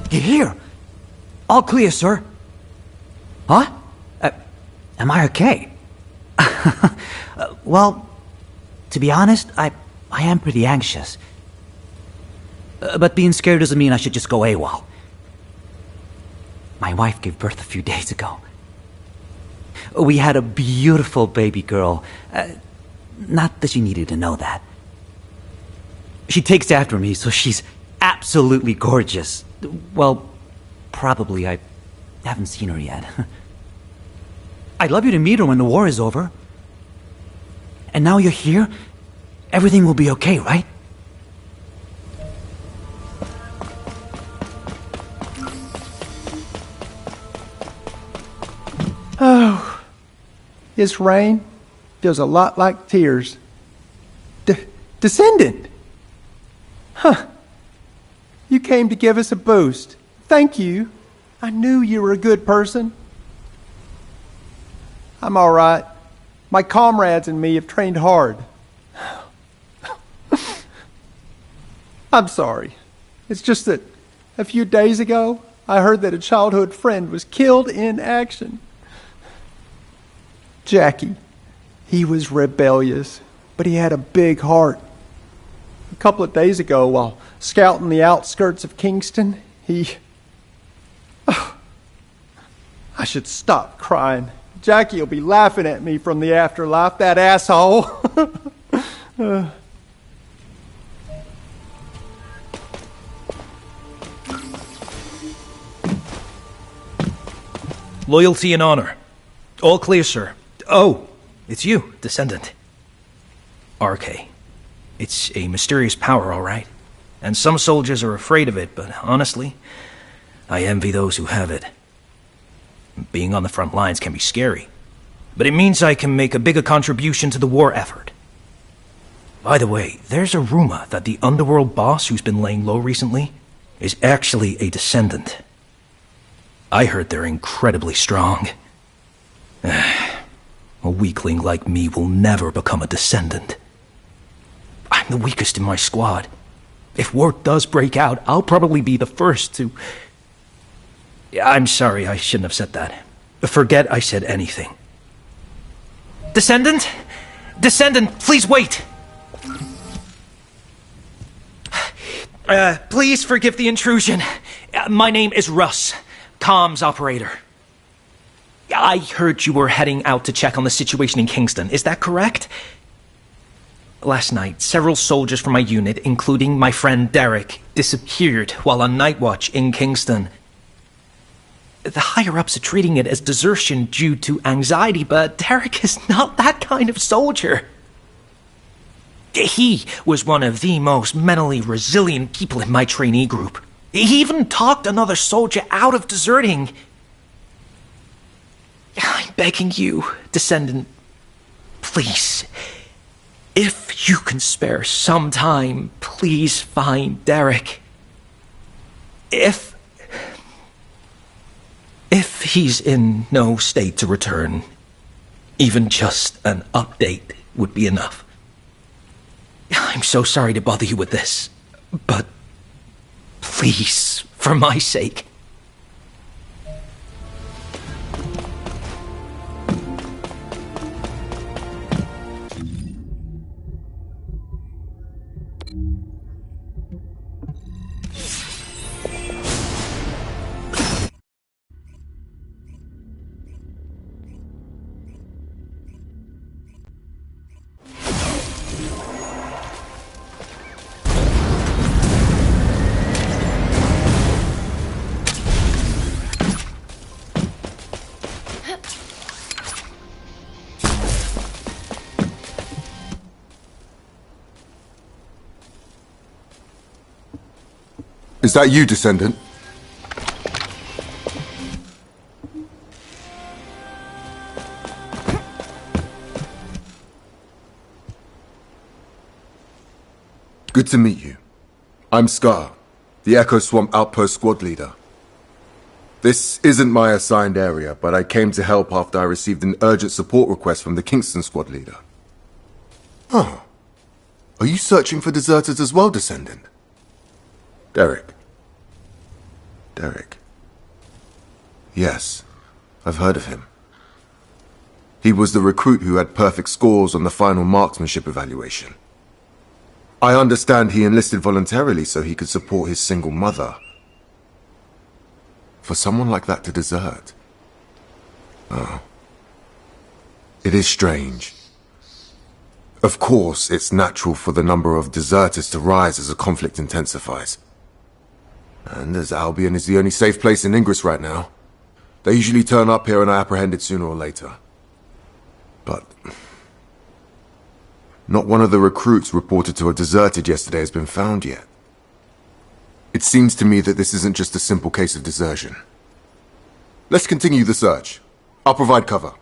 Here! All clear, sir. Huh? Am I okay? Well, to be honest, I am pretty anxious. But being scared doesn't mean I should just go AWOL. My wife gave birth a few days ago. We had a beautiful baby girl. Not that she needed to know that. She takes after me, so she's absolutely gorgeous. Well, probably. I haven't seen her yet. I'd love you to meet her when the war is over. And now you're here, everything will be okay, right? Oh, this rain feels a lot like tears. Descendant! Huh. You came to give us a boost. Thank you. I knew you were a good person. I'm all right. My comrades and me have trained hard. I'm sorry. It's just that a few days ago, I heard that a childhood friend was killed in action. Jackie. He was rebellious, but he had a big heart. A couple of days ago, while scouting the outskirts of Kingston, I should stop crying. Jackie will be laughing at me from the afterlife, that asshole. Loyalty and honor. All clear, sir. Oh, it's you, Descendant. RK. It's a mysterious power, all right. And some soldiers are afraid of it, but honestly, I envy those who have it. Being on the front lines can be scary, but it means I can make a bigger contribution to the war effort. By the way, there's a rumor that the underworld boss who's been laying low recently is actually a Descendant. I heard they're incredibly strong. A weakling like me will never become a Descendant. I'm the weakest in my squad. If war does break out, I'll probably be the first to... I'm sorry, I shouldn't have said that. Forget I said anything. Descendant? Descendant, please wait! Please forgive the intrusion. My name is Russ, comms operator. I heard you were heading out to check on the situation in Kingston. Is that correct? Last night, several soldiers from my unit, including my friend Derek, disappeared while on night watch in Kingston. The higher-ups are treating it as desertion due to anxiety, but Derek is not that kind of soldier. He was one of the most mentally resilient people in my trainee group. He even talked another soldier out of deserting. I'm begging you, Descendant, please, if you can spare some time, please find Derek. If he's in no state to return, even just an update would be enough. I'm so sorry to bother you with this, but please, for my sake. Is that you, Descendant? Good to meet you. I'm Scar, the Echo Swamp Outpost Squad Leader. This isn't my assigned area, but I came to help after I received an urgent support request from the Kingston Squad Leader. Oh. Are you searching for deserters as well, Descendant? Derek. Derek. Yes, I've heard of him. He was the recruit who had perfect scores on the final marksmanship evaluation. I understand he enlisted voluntarily so he could support his single mother. For someone like that to desert. Oh. It is strange. Of course, it's natural for the number of deserters to rise as the conflict intensifies. And as Albion is the only safe place in Ingress right now, they usually turn up here and are apprehended sooner or later. But not one of the recruits reported to have deserted yesterday has been found yet. It seems to me that this isn't just a simple case of desertion. Let's continue the search. I'll provide cover.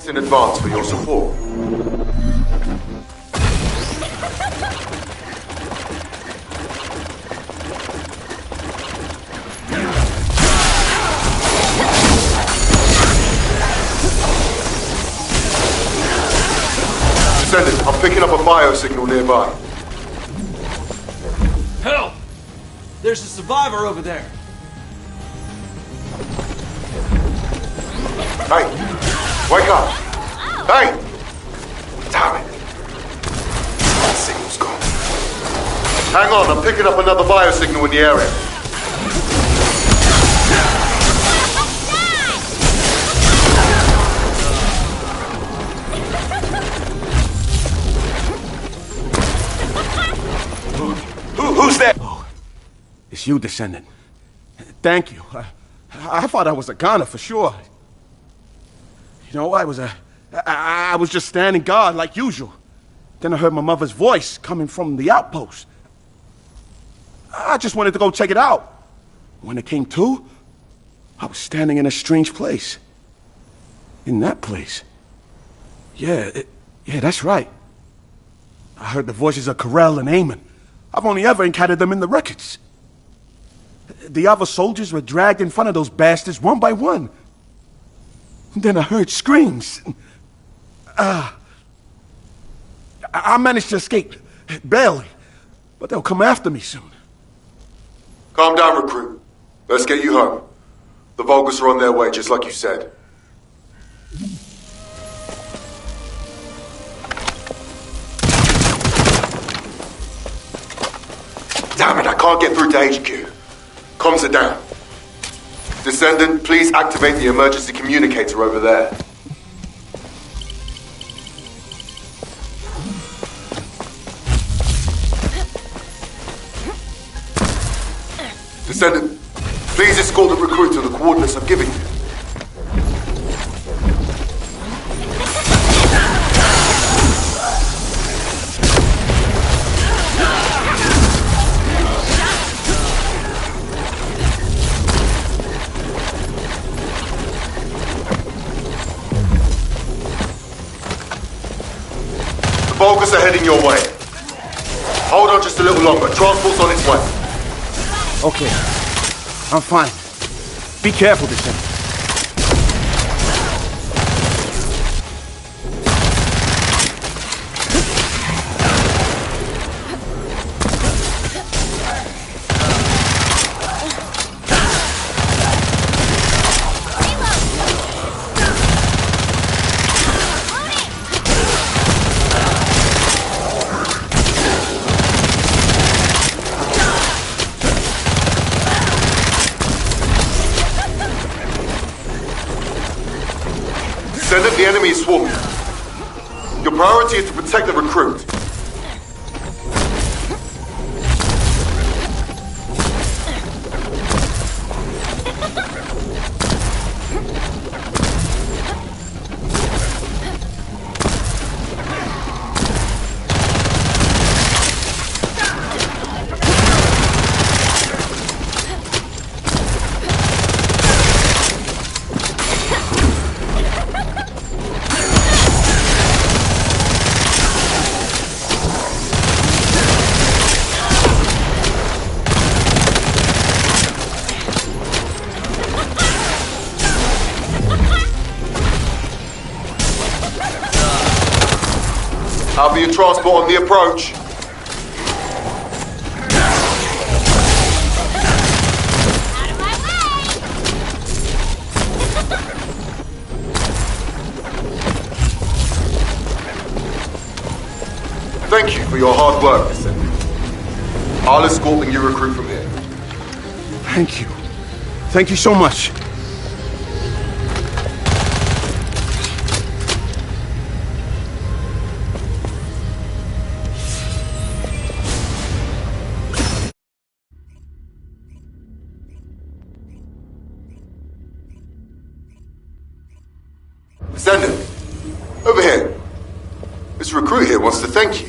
In advance for your support. Descendant, I'm picking up a biosignal nearby. Help! There's a survivor over there. Hey! Wake up! Hey! Damn it! That signal's gone. Hang on, I'm picking up another biosignal in the area. Who's there? Oh, it's you, Descendant. Thank you. I thought I was a goner for sure. You know, I was just standing guard like usual. Then I heard my mother's voice coming from the outpost. I just wanted to go check it out. When it came to, I was standing in a strange place. In that place. Yeah, that's right. I heard the voices of Corell and Eamon. I've only ever encountered them in the records. The other soldiers were dragged in front of those bastards one by one. Then I heard screams. I managed to escape, barely, but they'll come after me soon. Calm down, recruit. Let's get you home. The Vulgus are on their way, just like you said. Damn it, I can't get through to HQ. Comms are down. Descendant, please activate the emergency communicator over there. Descendant, please escort the recruit to the coordinates I've given you. Vulgus are heading your way. Hold on just a little longer. Transport's on its way. Okay, I'm fine. Be careful, Descendant. Descendant, the enemy is swarming. Your priority is to protect the recruit. Civilian transport on the approach. Out of my way! Thank you for your hard work, Descendant. I'll escort the new recruit from here. Thank you. Thank you so much. Descendant, over here. This recruit here wants to thank you.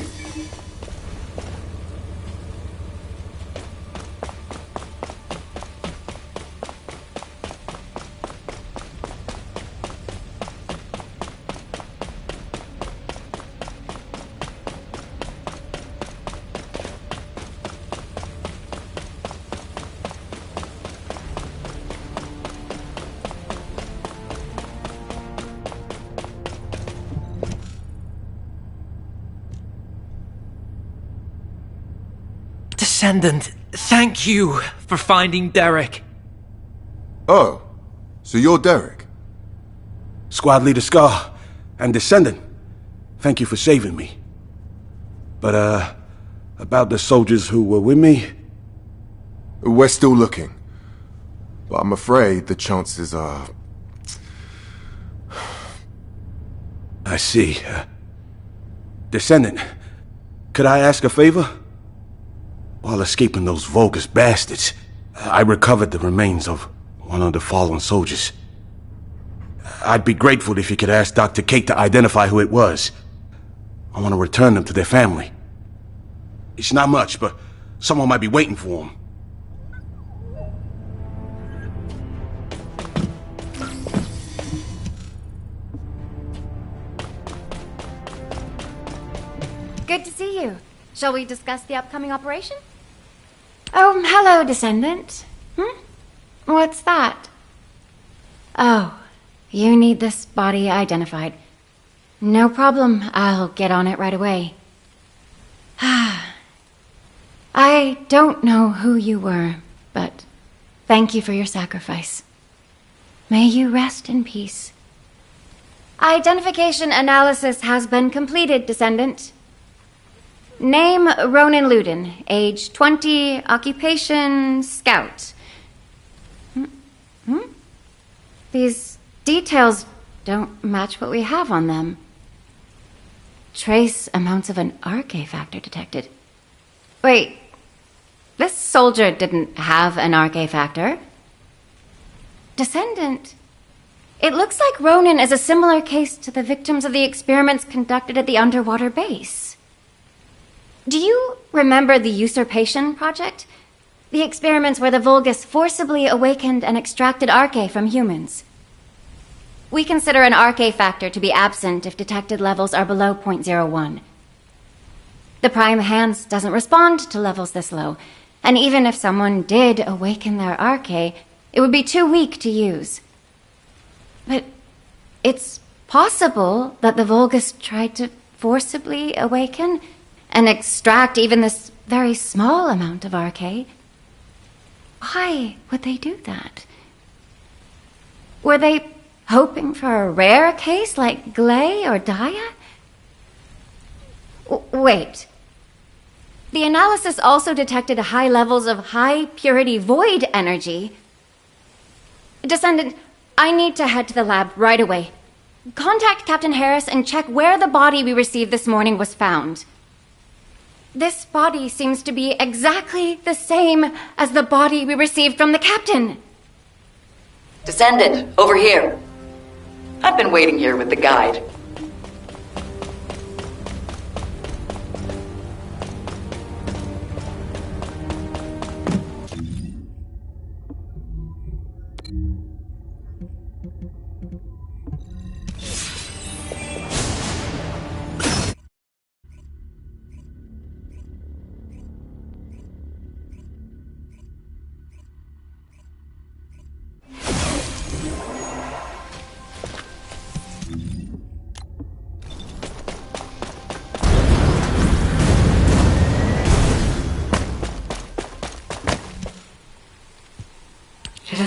Descendant, thank you for finding Derek. Oh, so you're Derek? Squad Leader Scar and Descendant, thank you for saving me. But, about the soldiers who were with me? We're still looking. But I'm afraid the chances are... I see. Descendant, could I ask a favor? While escaping those Vulgus bastards, I recovered the remains of one of the fallen soldiers. I'd be grateful if you could ask Dr. Kate to identify who it was. I want to return them to their family. It's not much, but someone might be waiting for them. Good to see you. Shall we discuss the upcoming operation? Oh, hello, Descendant. What's that? Oh, you need this body identified. No problem. I'll get on it right away. I don't know who you were, but thank you for your sacrifice. May you rest in peace. Identification analysis has been completed, Descendant. Name, Ronan Luden. Age 20. Occupation, scout. These details don't match what we have on them. Trace amounts of an RK factor detected. Wait, this soldier didn't have an RK factor. Descendant. It looks like Ronan is a similar case to the victims of the experiments conducted at the underwater base. Do you remember the Usurpation Project? The experiments where the Vulgus forcibly awakened and extracted RK from humans. We consider an RK factor to be absent if detected levels are below 0.01. The Prime Hands doesn't respond to levels this low, and even if someone did awaken their RK, it would be too weak to use. But it's possible that the Vulgus tried to forcibly awaken and extract even this very small amount of RK. Why would they do that? Were they hoping for a rare case like Glay or Daya? Wait. The analysis also detected high levels of high-purity void energy. Descendant, I need to head to the lab right away. Contact Captain Harris and check where the body we received this morning was found. This body seems to be exactly the same as the body we received from the captain. Descendant, over here. I've been waiting here with the guide.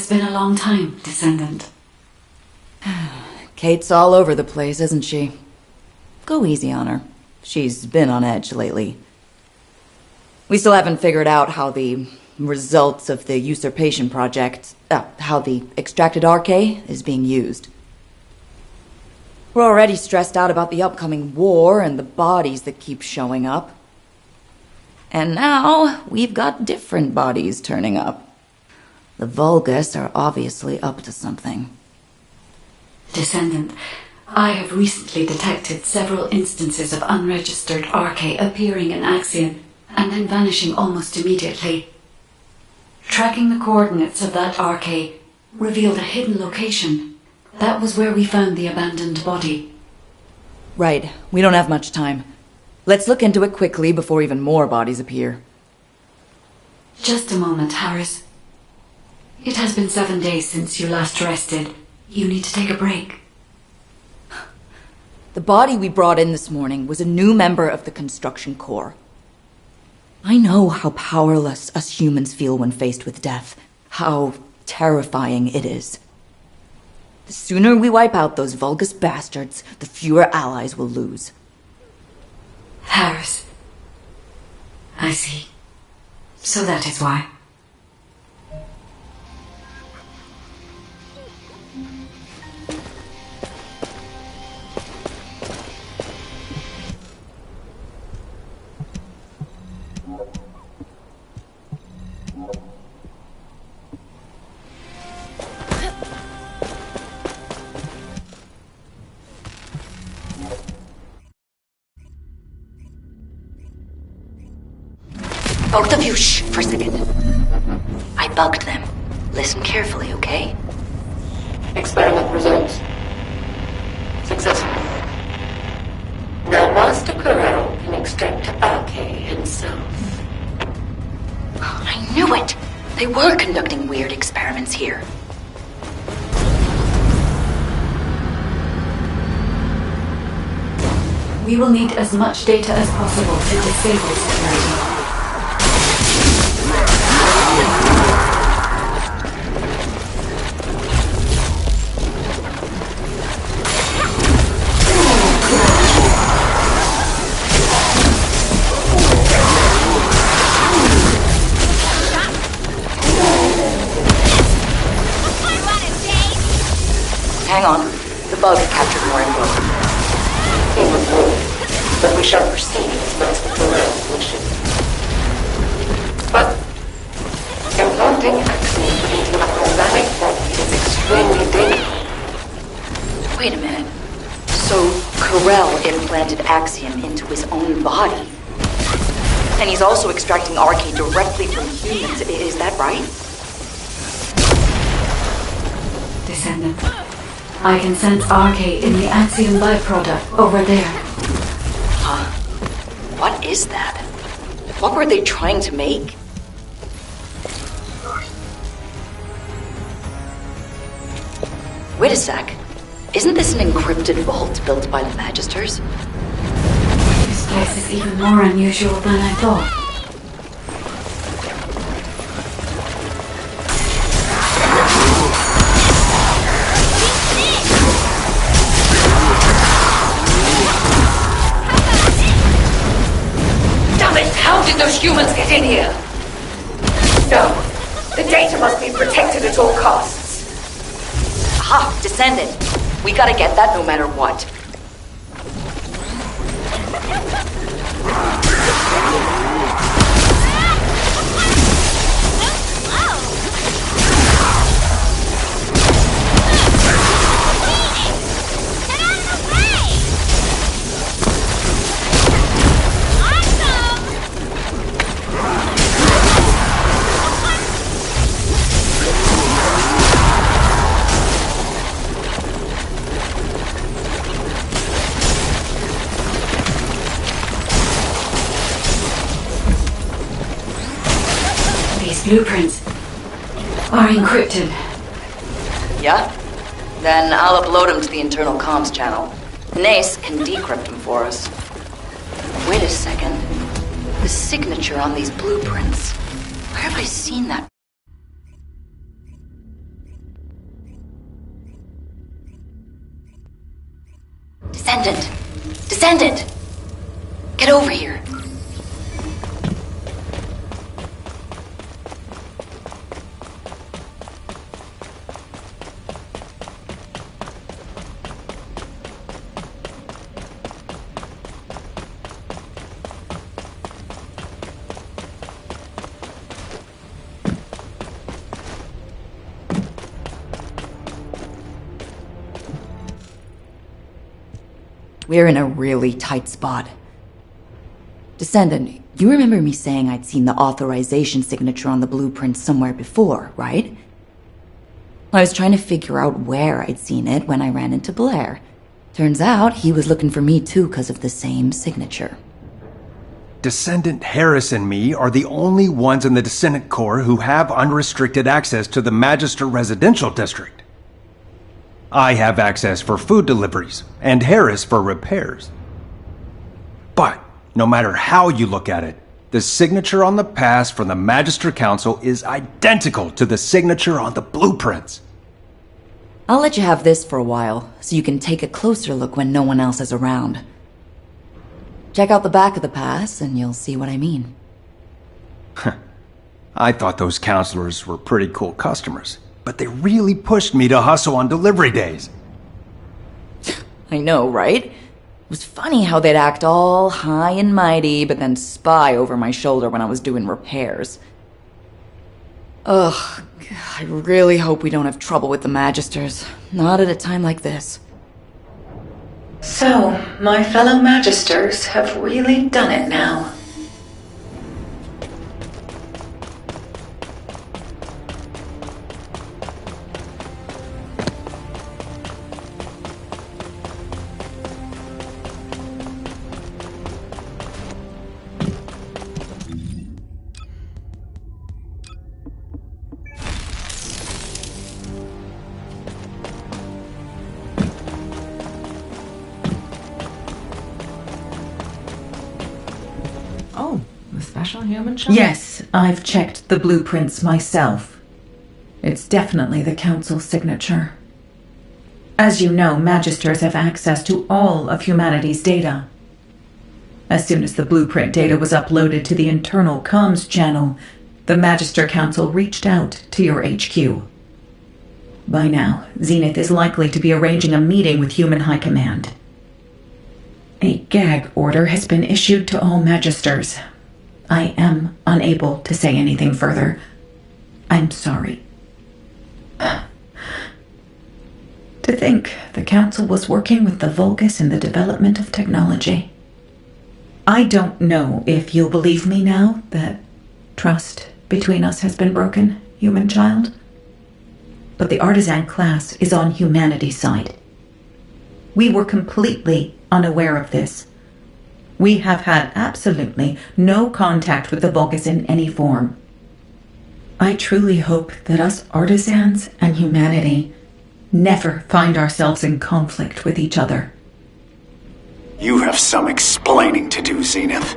has been a long time, Descendant. Kate's all over the place, isn't she? Go easy on her. She's been on edge lately. We still haven't figured out how the results of the usurpation project, how the extracted RK is being used. We're already stressed out about the upcoming war and the bodies that keep showing up. And now we've got different bodies turning up. The Vulgus are obviously up to something. Descendant, I have recently detected several instances of unregistered RK appearing in Axiom and then vanishing almost immediately. Tracking the coordinates of that RK revealed a hidden location. That was where we found the abandoned body. Right. We don't have much time. Let's look into it quickly before even more bodies appear. Just a moment, Harris. It has been 7 days since you last rested. You need to take a break. The body we brought in this morning was a new member of the Construction Corps. I know how powerless us humans feel when faced with death. How terrifying it is. The sooner we wipe out those Vulgus bastards, the fewer allies we'll lose. Harris. I see. So that is why. Both of you, shh, for a second. I bugged them. Listen carefully, okay? Experiment results. Successful. Now Master Corral can extract RK himself. I knew it! They were conducting weird experiments here. We will need as much data as possible to disable security. Hang on. The bug captured more info. He was moved, but we shall proceed as Master Corral's wishes. But implanting Axiom into a organic body is extremely dangerous. Wait a minute. So, Corell implanted Axiom into his own body? And he's also extracting RK directly from humans, is that right? Descendant, I can sense RK in the Axiom byproduct over there. Huh. What is that? What were they trying to make? Wait a sec. Isn't this an encrypted vault built by the Magisters? This place is even more unusual than I thought. Damn it! How did those humans get in here? No. The data must be protected at all costs. Aha! Descendant! We gotta get that no matter what. Blueprints are encrypted. Yeah? Then I'll upload them to the internal comms channel. Nace can decrypt them for us. Wait a second. The signature on these blueprints. Where have I seen that? Descendant! Descendant! Get over here. We're in a really tight spot. Descendant, you remember me saying I'd seen the authorization signature on the blueprint somewhere before, right? I was trying to figure out where I'd seen it when I ran into Blair. Turns out he was looking for me too because of the same signature. Descendant Harris and me are the only ones in the Descendant Corps who have unrestricted access to the Magister Residential District. I have access for food deliveries, and Harris for repairs. But, no matter how you look at it, the signature on the pass from the Magister Council is identical to the signature on the blueprints. I'll let you have this for a while, so you can take a closer look when no one else is around. Check out the back of the pass, and you'll see what I mean. I thought those counselors were pretty cool customers, but they really pushed me to hustle on delivery days. I know, right? It was funny how they'd act all high and mighty, but then spy over my shoulder when I was doing repairs. Ugh, I really hope we don't have trouble with the Magisters. Not at a time like this. So, my fellow Magisters have really done it now. Oh, the special human child? Yes, I've checked the blueprints myself. It's definitely the Council's signature. As you know, Magisters have access to all of humanity's data. As soon as the blueprint data was uploaded to the internal comms channel, the Magister Council reached out to your HQ. By now, Zenith is likely to be arranging a meeting with Human High Command. A gag order has been issued to all Magisters. I am unable to say anything further. I'm sorry. To think the Council was working with the Vulgus in the development of technology. I don't know if you'll believe me now that trust between us has been broken, human child. But the artisan class is on humanity's side. We were completely unaware of this. We have had absolutely no contact with the Vulgus in any form. I truly hope that us artisans and humanity never find ourselves in conflict with each other. You have some explaining to do, Zenith.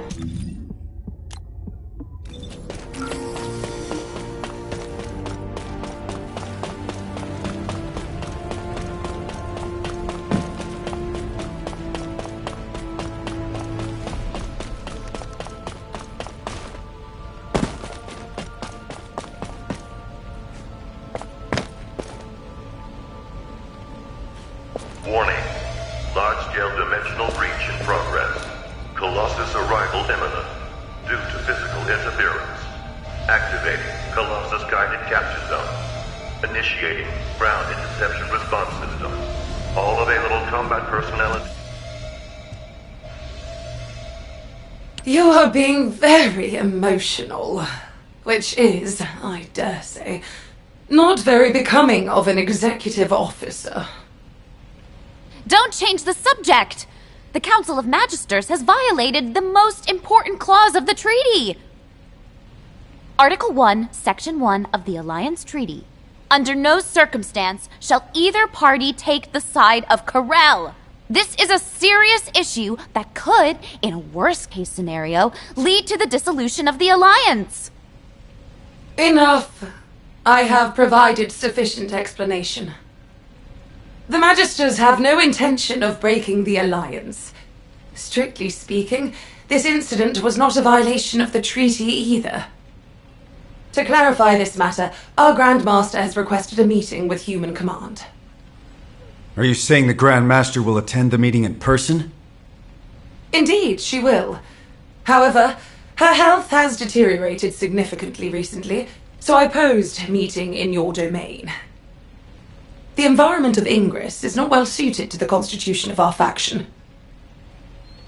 Warning. Large-scale dimensional breach in progress. Colossus arrival imminent. Due to physical interference. Activating Colossus guided capture zone. Initiating ground interception response system. All available combat personnel. You are being very emotional, which is, I dare say, not very becoming of an executive officer. Don't change the subject! The Council of Magisters has violated the most important clause of the treaty! Article 1, Section 1 of the Alliance Treaty. Under no circumstance shall either party take the side of Corel. This is a serious issue that could, in a worst-case scenario, lead to the dissolution of the Alliance. Enough. I have provided sufficient explanation. The Magisters have no intention of breaking the Alliance. Strictly speaking, this incident was not a violation of the treaty either. To clarify this matter, our Grand Master has requested a meeting with Human Command. Are you saying the Grand Master will attend the meeting in person? Indeed, she will. However, her health has deteriorated significantly recently, so I posed meeting in your domain. The environment of Ingress is not well suited to the constitution of our faction.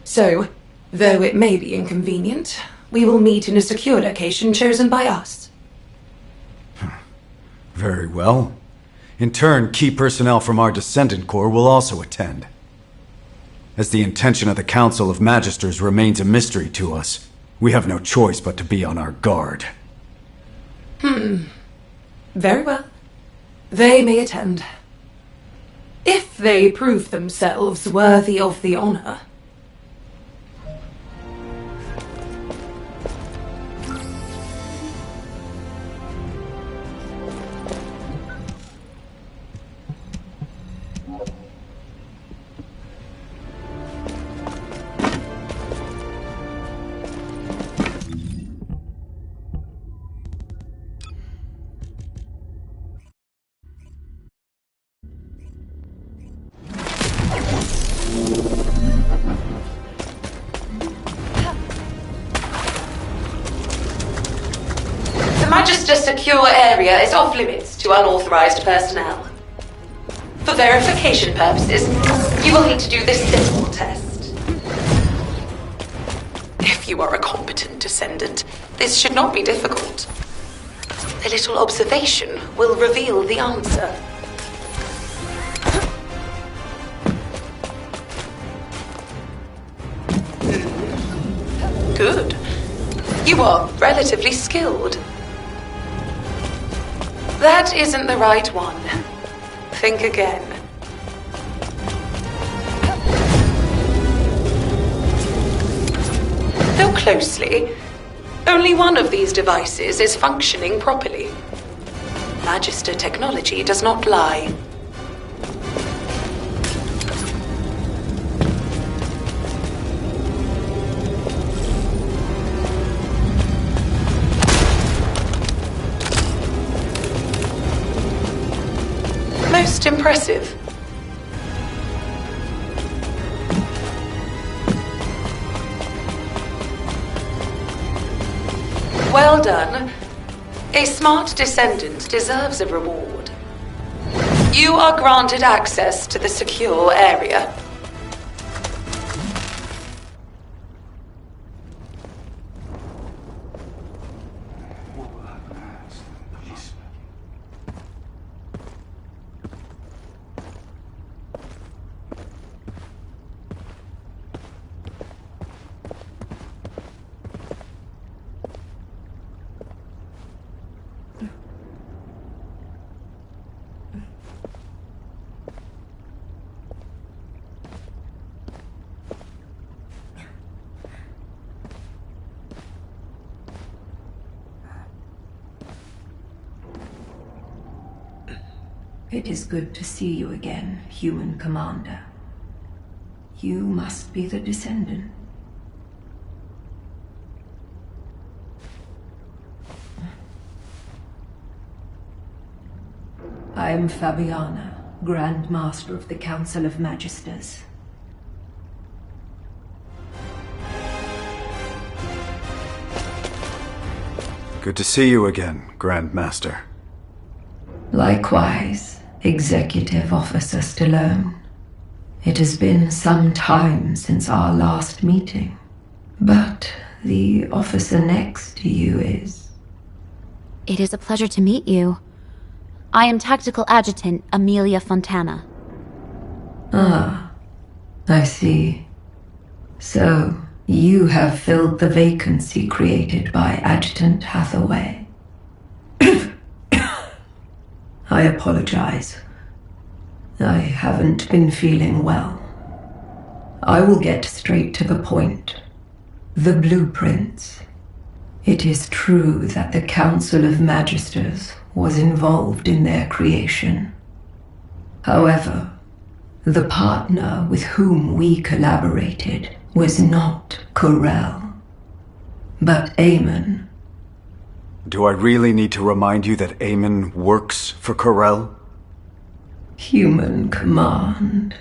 So, though it may be inconvenient, we will meet in a secure location chosen by us. Very well. In turn, key personnel from our Descendant Corps will also attend. As the intention of the Council of Magisters remains a mystery to us, we have no choice but to be on our guard. Very well. They may attend. If they prove themselves worthy of the honor. The Magister secure area is off limits to unauthorized personnel. For verification purposes, you will need to do this simple test. If you are a competent descendant, this should not be difficult. A little observation will reveal the answer. Good. You are relatively skilled. That isn't the right one. Think again. Look closely. Only one of these devices is functioning properly. Magister technology does not lie. Most impressive. Well done. A smart descendant deserves a reward. You are granted access to the secure area. It is good to see you again, Human Commander. You must be the descendant. I am Fabiana, Grand Master of the Council of Magisters. Good to see you again, Grand Master. Likewise, Executive Officer Stallone. It has been some time since our last meeting, but the officer next to you is... It is a pleasure to meet you. I am Tactical Adjutant Amelia Fontana. Ah, I see. So, you have filled the vacancy created by Adjutant Hathaway. I apologize. I haven't been feeling well. I will get straight to the point. The blueprints. It is true that the Council of Magisters was involved in their creation. However, The partner with whom we collaborated was not Corel, but Eamon. Do I really need to remind you that Eamon works for Corel? Human command.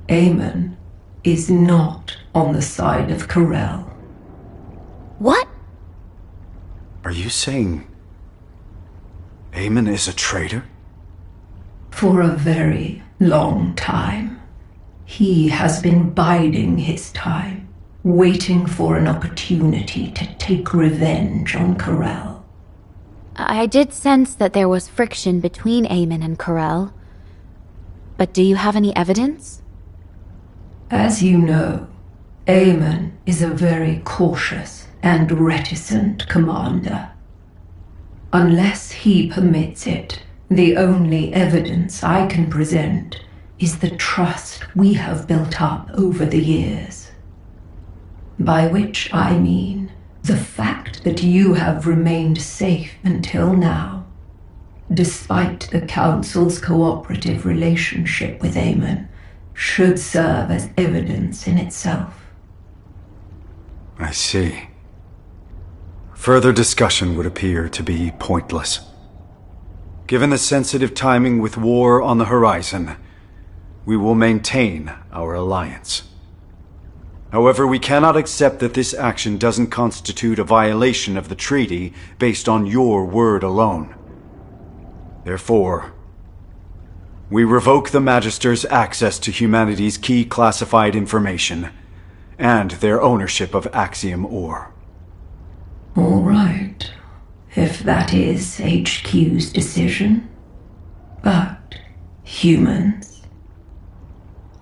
Eamon is not on the side of Corel. What? Are you saying Eamon is a traitor? For a very long time. He has been biding his time, waiting for an opportunity to take revenge on Corel. I did sense that there was friction between Eamon and Corel. But do you have any evidence? As you know, Eamon is a very cautious and reticent commander. Unless he permits it, the only evidence I can present is the trust we have built up over the years. By which I mean the fact that you have remained safe until now, despite the Council's cooperative relationship with Eamon, should serve as evidence in itself. I see. Further discussion would appear to be pointless. Given the sensitive timing with war on the horizon, we will maintain our alliance. However, we cannot accept that this action doesn't constitute a violation of the treaty based on your word alone. Therefore, we revoke the Magister's access to humanity's key classified information and their ownership of Axiom ore. All right, if that is HQ's decision. But, humans,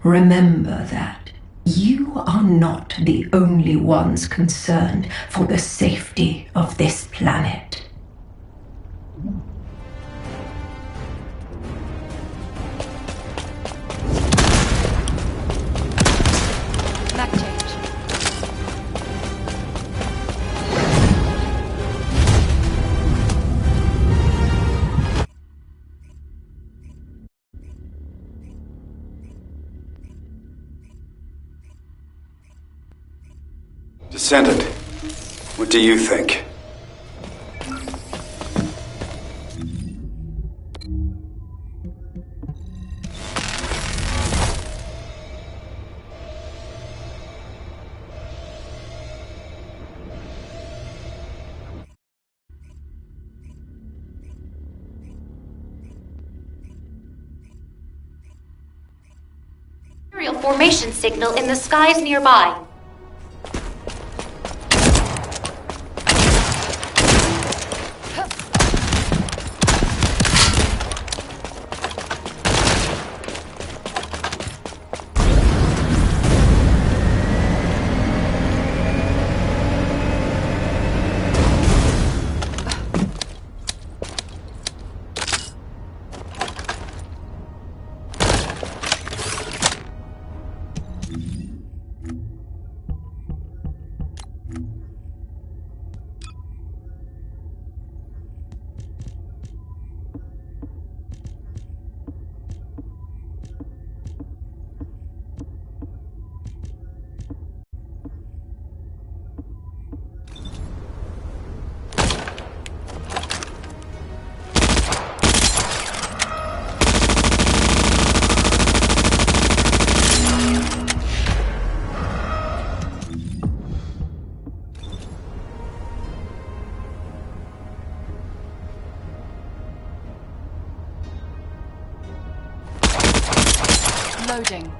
remember that you are not the only ones concerned for the safety of this planet. Back change. Descendant, what do you think? Aerial formation signal in the skies nearby. Loading.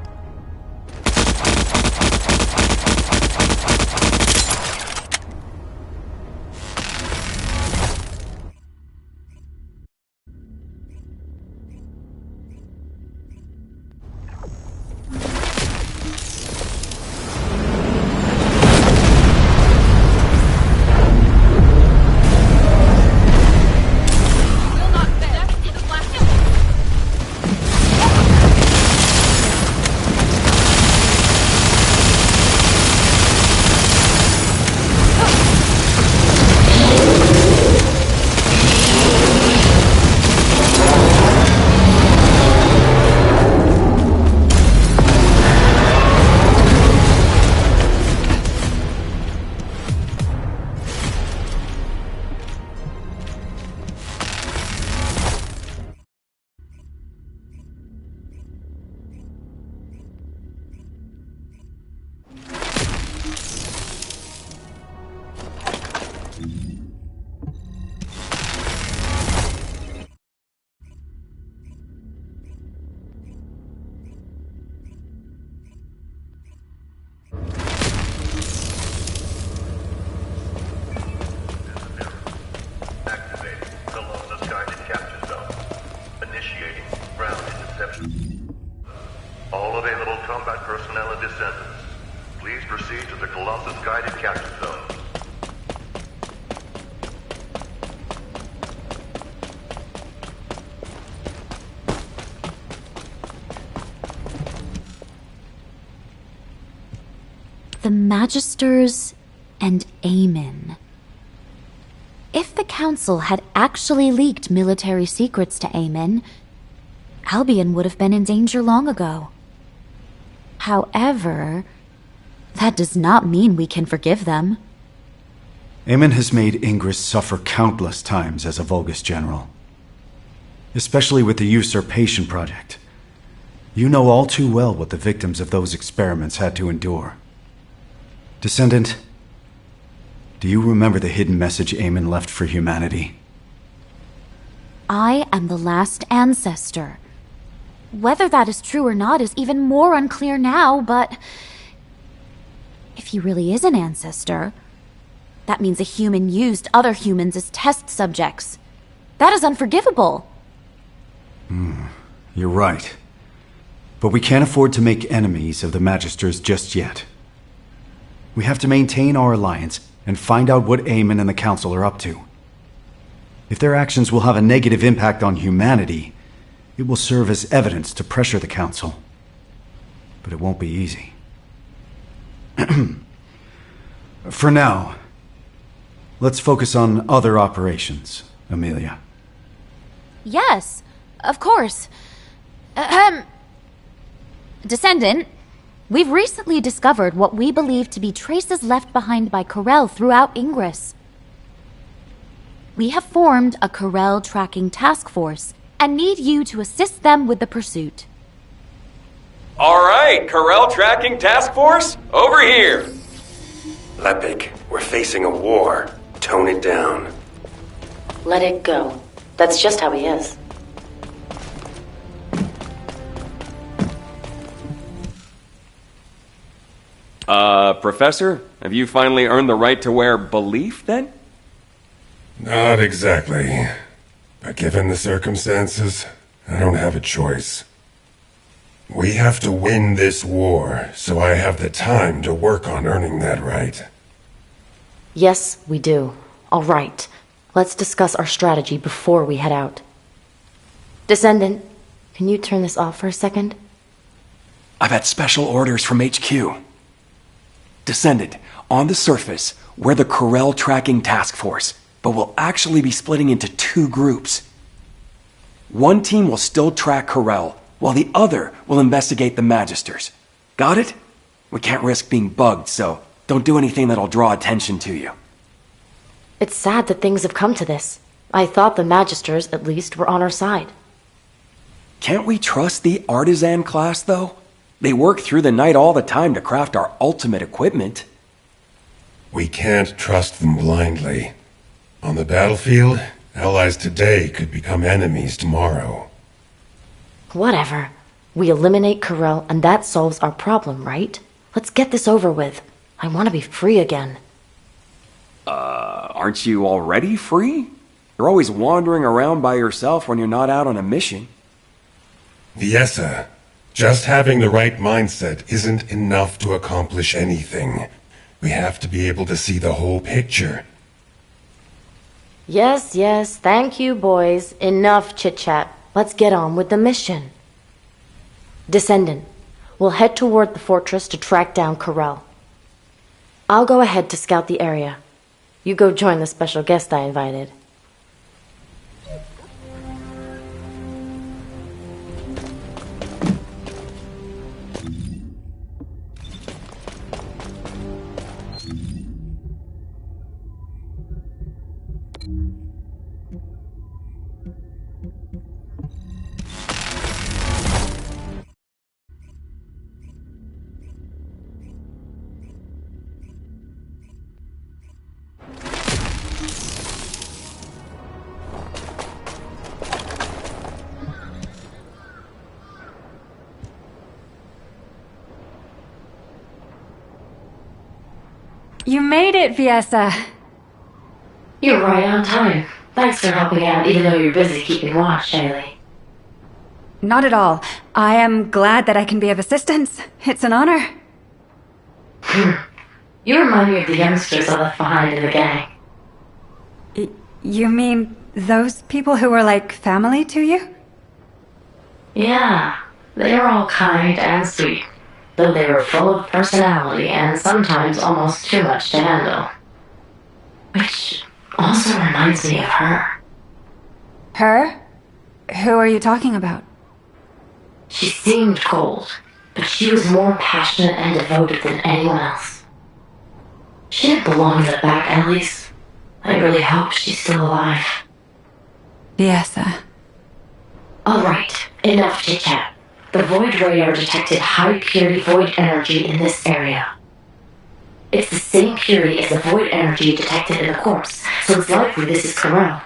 ground interception. All available combat personnel and descendants, please proceed to the Colossus guided capture zones. The Magisters and Eamon. If the Council had actually leaked military secrets to Eamon, Albion would have been in danger long ago. However, that does not mean we can forgive them. Eamon has made Ingress suffer countless times as a Vulgus general. Especially with the usurpation project. You know all too well what the victims of those experiments had to endure. Descendant, do you remember the hidden message Eamon left for humanity? I am the last ancestor. Whether that is true or not is even more unclear now, but if he really is an ancestor, that means a human used other humans as test subjects. That is unforgivable. You're right. But we can't afford to make enemies of the Magisters just yet. We have to maintain our alliance and find out what Eamon and the Council are up to. If their actions will have a negative impact on humanity, it will serve as evidence to pressure the Council. But it won't be easy. For now, let's focus on other operations, Amelia. Yes, of course. Descendant, we've recently discovered what we believe to be traces left behind by Corel throughout Ingress. We have formed a Corel tracking task force and need you to assist them with the pursuit. All right, Corel tracking task force, over here. Lepik, we're facing a war. Tone it down. Let it go. That's just how he is. Professor, have you finally earned the right to wear belief, then? Not exactly. But given the circumstances, I don't have a choice. We have to win this war, so I have the time to work on earning that right. Yes, we do. All right. Let's discuss our strategy before we head out. Descendant, can you turn this off for a second? I've had special orders from HQ. Descendant, on the surface, we're the Corel Tracking Task Force, but we'll actually be splitting into two groups. One team will still track Corel, while the other will investigate the Magisters. Got it? We can't risk being bugged, so don't do anything that'll draw attention to you. It's sad that things have come to this. I thought the Magisters, at least, were on our side. Can't we trust the Artisan class, though? They work through the night all the time to craft our ultimate equipment. We can't trust them blindly. On the battlefield, allies today could become enemies tomorrow. Whatever. We eliminate Corel, and that solves our problem, right? Let's get this over with. I want to be free again. Aren't you already free? You're always wandering around by yourself when you're not out on a mission. Viessa, just having the right mindset isn't enough to accomplish anything. We have to be able to see the whole picture. Yes, yes, thank you, boys. Enough chit-chat. Let's get on with the mission. Descendant, we'll head toward the fortress to track down Corel. I'll go ahead to scout the area. You go join the special guest I invited. You made it, Viessa. You're right on time. Thanks for helping out, even though you're busy keeping watch, Haley. not at all. I am glad that I can be of assistance. It's an honor. You remind me of the youngsters I left behind in the gang. You mean those people who were like family to you? Yeah, they were all kind and sweet, though they were full of personality and sometimes almost too much to handle. Which also reminds me of her. Her? Who are you talking about? She seemed cold, but she was more passionate and devoted than anyone else. She didn't belong in the back alleys. I really hope she's still alive. Viessa. Alright, enough chit-chat. The Void radar detected high-purity Void energy in this area. It's the same purity as the Void energy detected in the corpse, so it's likely this is Corel.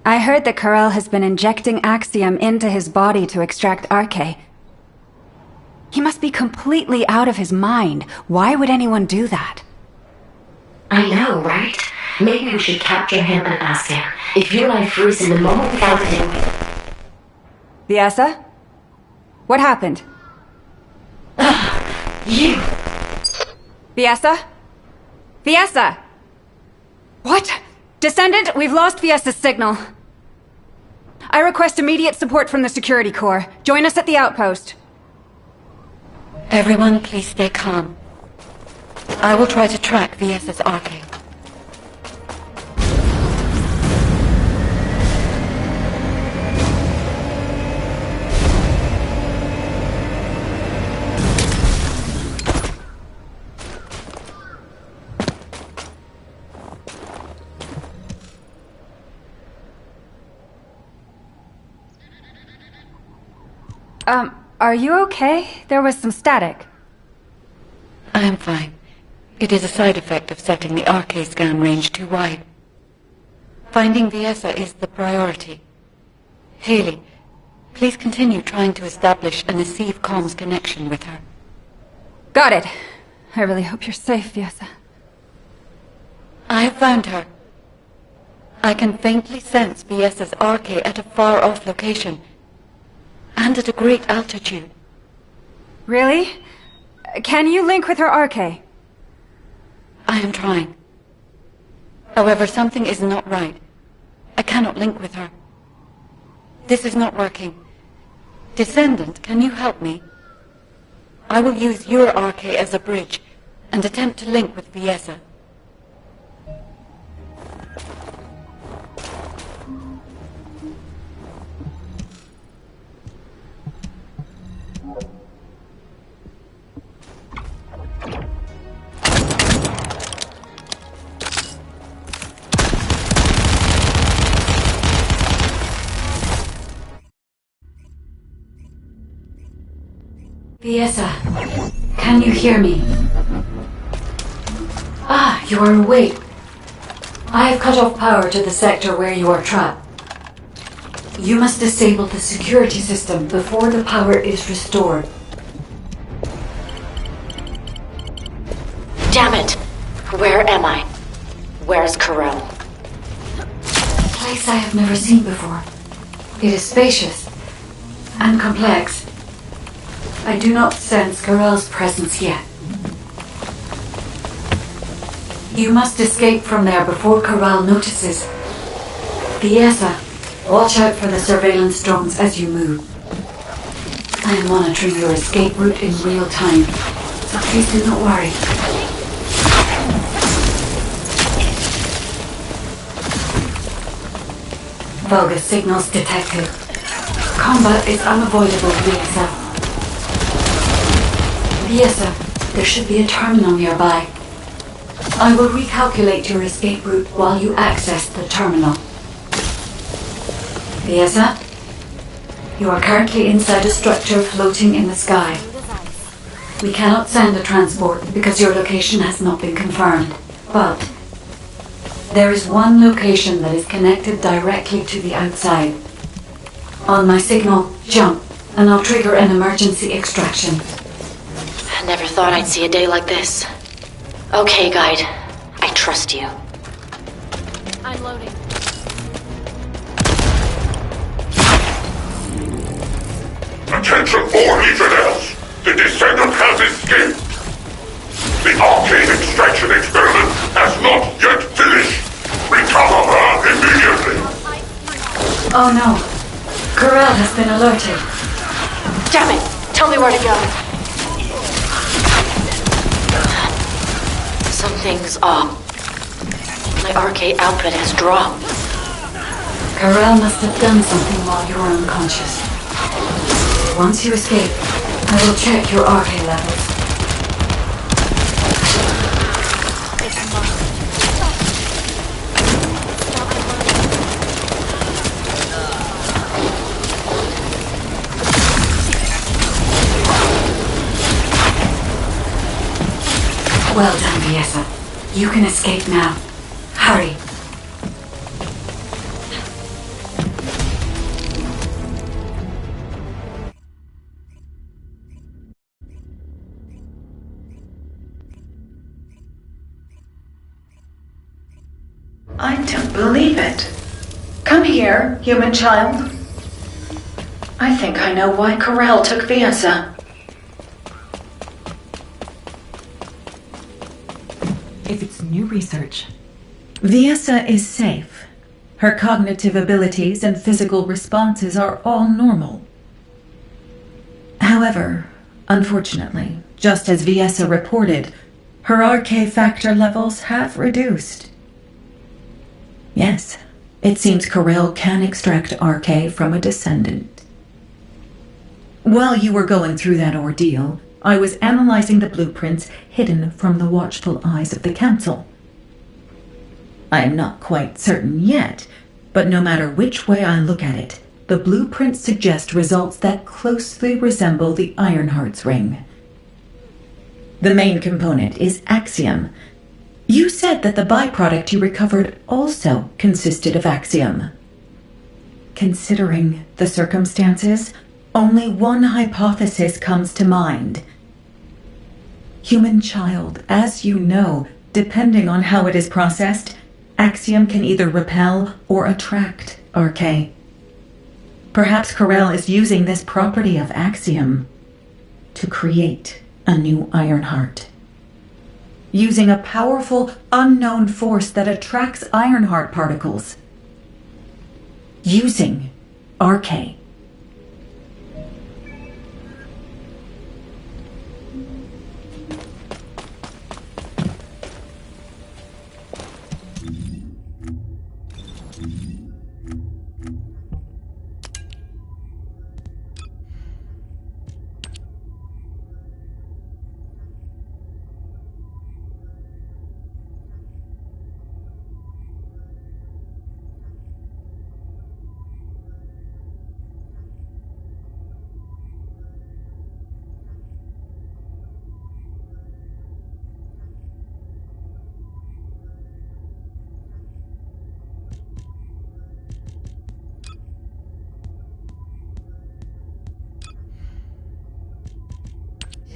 I heard that Corel has been injecting Axiom into his body to extract Arche. He must be completely out of his mind. Why would anyone do that? I know, right? Maybe we should capture him and ask him. If you and I freeze him the moment we found him... Viessa? What happened? You! Viessa? Viessa! What? Descendant, we've lost Viessa's signal. I request immediate support from the security corps. Join us at the outpost. Everyone, please stay calm. I will try to track Viessa's Arche. Are you okay? There was some static. I am fine. It is a side effect of setting the Arche scan range too wide. Finding Viessa is the priority. Haley, please continue trying to establish a Nasiv comms connection with her. Got it. I really hope you're safe, Viessa. I have found her. I can faintly sense Viessa's Arche at a far-off location, and at a great altitude. Really? Can you link with her Arche? I am trying. However, something is not right. I cannot link with her. This is not working. Descendant, can you help me? I will use your Arche as a bridge and attempt to link with Viessa. Viessa, can you hear me? Ah, you are awake. I have cut off power to the sector where you are trapped. You must disable the security system before the power is restored. Damn it! Where am I? Where's Corel? A place I have never seen before. It is spacious and complex. I do not sense Corel's presence yet. You must escape from there before Corel notices. Viessa, watch out for the surveillance drones as you move. I am monitoring your escape route in real time, so please do not worry. Vulgus signals detected. Combat is unavoidable, Viessa. Viessa, there should be a terminal nearby. I will recalculate your escape route while you access the terminal. Viessa, you are currently inside a structure floating in the sky. We cannot send a transport because your location has not been confirmed, but there is one location that is connected directly to the outside. On my signal, jump, and I'll trigger an emergency extraction. I never thought I'd see a day like this. Okay, guide. I trust you. I'm loading. Attention all Legionnaires! The Descendant has escaped! The arcane extraction experiment has not yet finished! Recover her immediately! Oh no. Corel has been alerted. Damn it! Tell me where to go. Something's off. My RK output has dropped. Corel must have done something while you were unconscious. Once you escape, I will check your RK levels. Well done, Viessa. You can escape now. Hurry. I don't believe it. Come here, human child. I think I know why Corel took Viessa. If it's new research. Viessa is safe. Her cognitive abilities and physical responses are all normal. However, unfortunately, just as Viessa reported, her RK factor levels have reduced. Yes, it seems Corel can extract RK from a descendant. While you were going through that ordeal, I was analyzing the blueprints hidden from the watchful eyes of the Council. I am not quite certain yet, but no matter which way I look at it, the blueprints suggest results that closely resemble the Ironheart's ring. The main component is Axiom. You said that the byproduct you recovered also consisted of Axiom. Considering the circumstances, only one hypothesis comes to mind. Human child, as you know, depending on how it is processed, Axiom can either repel or attract RK. Perhaps Corel is using this property of Axiom to create a new Ironheart. Using a powerful, unknown force that attracts Ironheart particles. Using RK.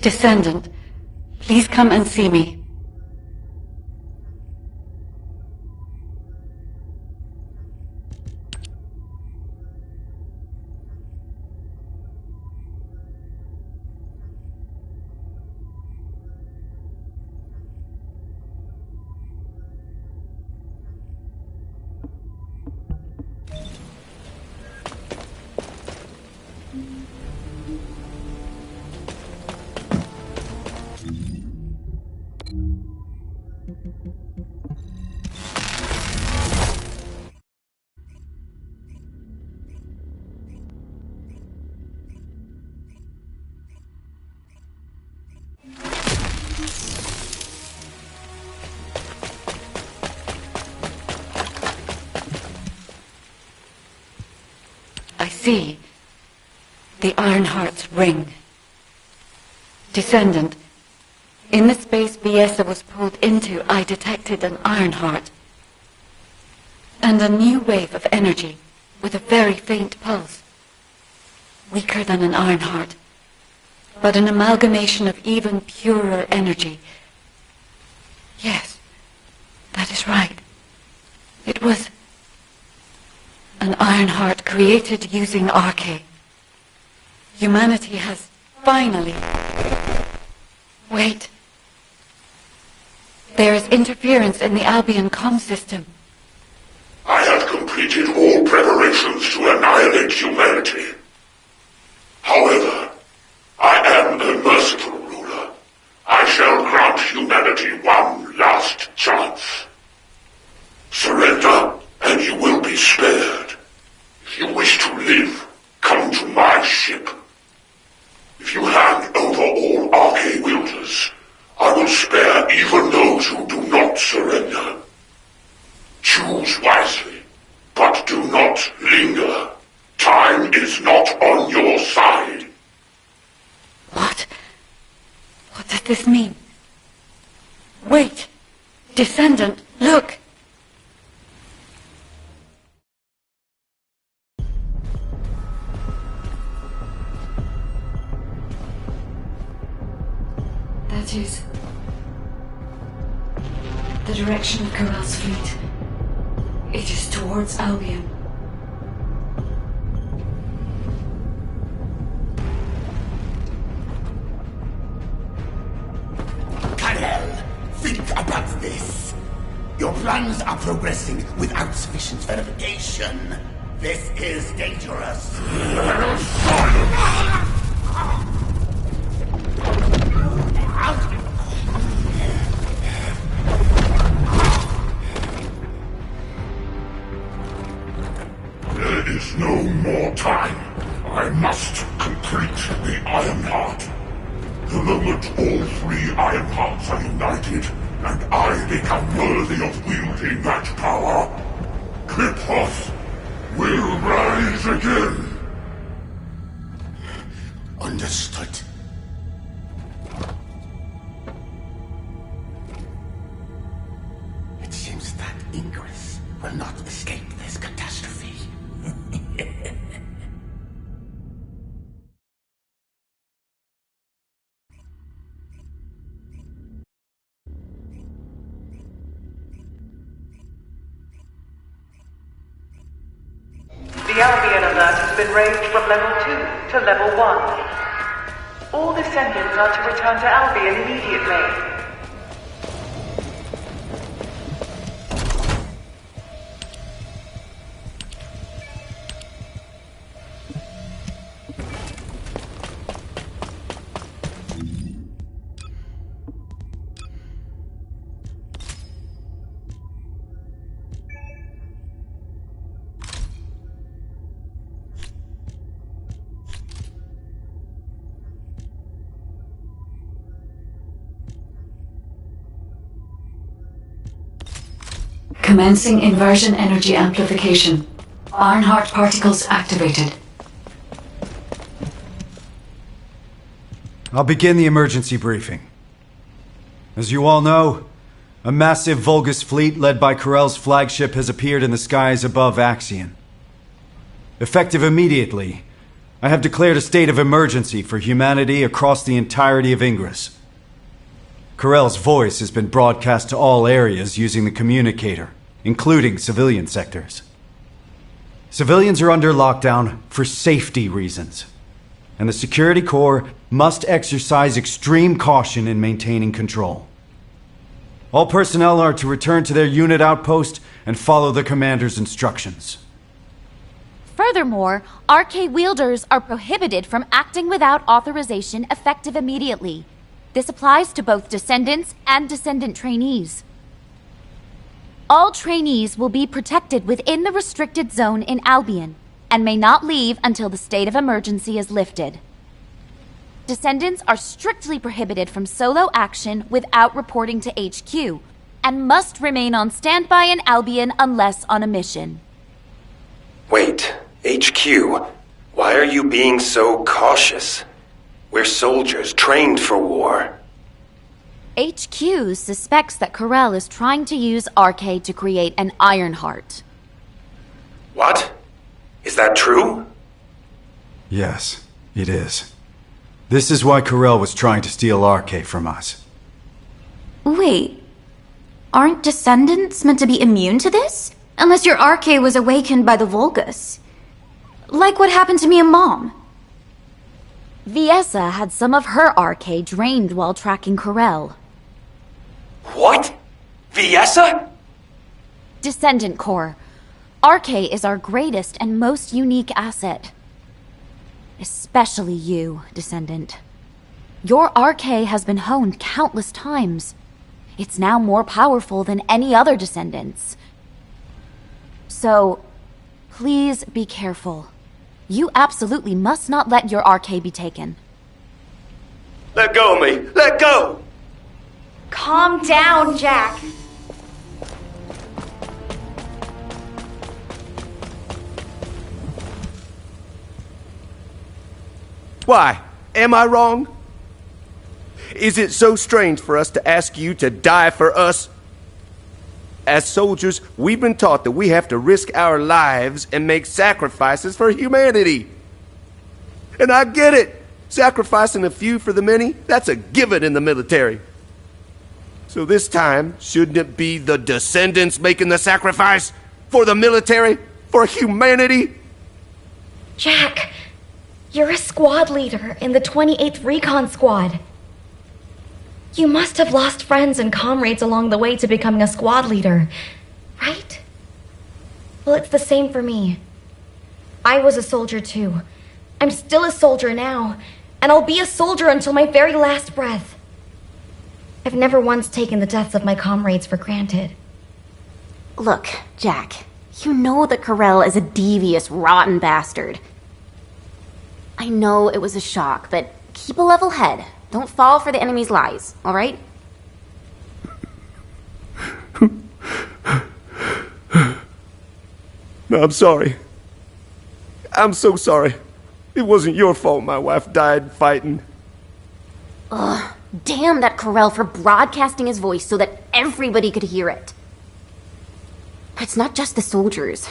Descendant, please come and see me. I see. The Ironheart's ring. Descendant, in the space Viessa was pulled into, I detected an Ironheart. And a new wave of energy with a very faint pulse. Weaker than an Ironheart, but an amalgamation of even purer energy. Yes, that is right. It was an Ironheart created using RK. Humanity has finally... Wait. There is interference in the Albion comm system. I have completed all preparations to annihilate humanity. However, I am a merciful ruler. I shall grant humanity one last chance. Surrender, and you will be spared. If you wish to live, come to my ship. If you hand over all Arche wielders, I will spare even those who do not surrender. Choose wisely, but do not linger. Time is not on your side. What? What does this mean? Wait! Descendant, look! That is... the direction of Corell's fleet. It is towards Albion. Karel, think about this. Your plans are progressing without sufficient verification. This is dangerous. There is no more time. I must complete the Iron Heart. The moment all three Iron Hearts are united, and I become worthy of wielding that power, Cliphoth will rise again. Understood. It seems that Ingress will not escape this catastrophe. The Albion alert has been raised from level 2 to level 1. All descendants are to return to Albion immediately. Commencing inversion energy amplification. Ironheart particles activated. I'll begin the emergency briefing. As you all know, a massive Vulgus fleet led by Corell's flagship has appeared in the skies above Axion. Effective immediately, I have declared a state of emergency for humanity across the entirety of Ingress. Corell's voice has been broadcast to all areas using the communicator, including civilian sectors. Civilians are under lockdown for safety reasons, and the Security Corps must exercise extreme caution in maintaining control. All personnel are to return to their unit outpost and follow the commander's instructions. Furthermore, Arche wielders are prohibited from acting without authorization effective immediately. This applies to both descendants and descendant trainees. All trainees will be protected within the restricted zone in Albion and may not leave until the state of emergency is lifted. Descendants are strictly prohibited from solo action without reporting to HQ and must remain on standby in Albion unless on a mission. Wait, HQ? Why are you being so cautious? We're soldiers trained for war. HQ suspects that Corell is trying to use Arche to create an Ironheart. What? Is that true? Yes, it is. This is why Corell was trying to steal Arche from us. Wait, aren't descendants meant to be immune to this? Unless your Arche was awakened by the Vulgus. Like what happened to me and Mom. Viessa had some of her RK drained while tracking Corel. What? Viessa? Descendant Core, RK is our greatest and most unique asset. Especially you, Descendant. Your RK has been honed countless times. It's now more powerful than any other Descendants. So, please be careful. You absolutely must not let your RK be taken. Let go of me! Let go! Calm down, Jack. Why? Am I wrong? Is it so strange for us to ask you to die for us? As soldiers, we've been taught that we have to risk our lives and make sacrifices for humanity. And I get it. Sacrificing a few for the many, that's a given in the military. So this time, shouldn't it be the Descendants making the sacrifice? For the military? For humanity? Jack, you're a squad leader in the 28th Recon Squad. You must have lost friends and comrades along the way to becoming a squad leader, right? Well, it's the same for me. I was a soldier too. I'm still a soldier now, and I'll be a soldier until my very last breath. I've never once taken the deaths of my comrades for granted. Look, Jack, you know that Corel is a devious, rotten bastard. I know it was a shock, but keep a level head. Don't fall for the enemy's lies, all right? No, I'm sorry. I'm so sorry. It wasn't your fault my wife died fighting. Ugh, damn that Corel for broadcasting his voice so that everybody could hear it. It's not just the soldiers.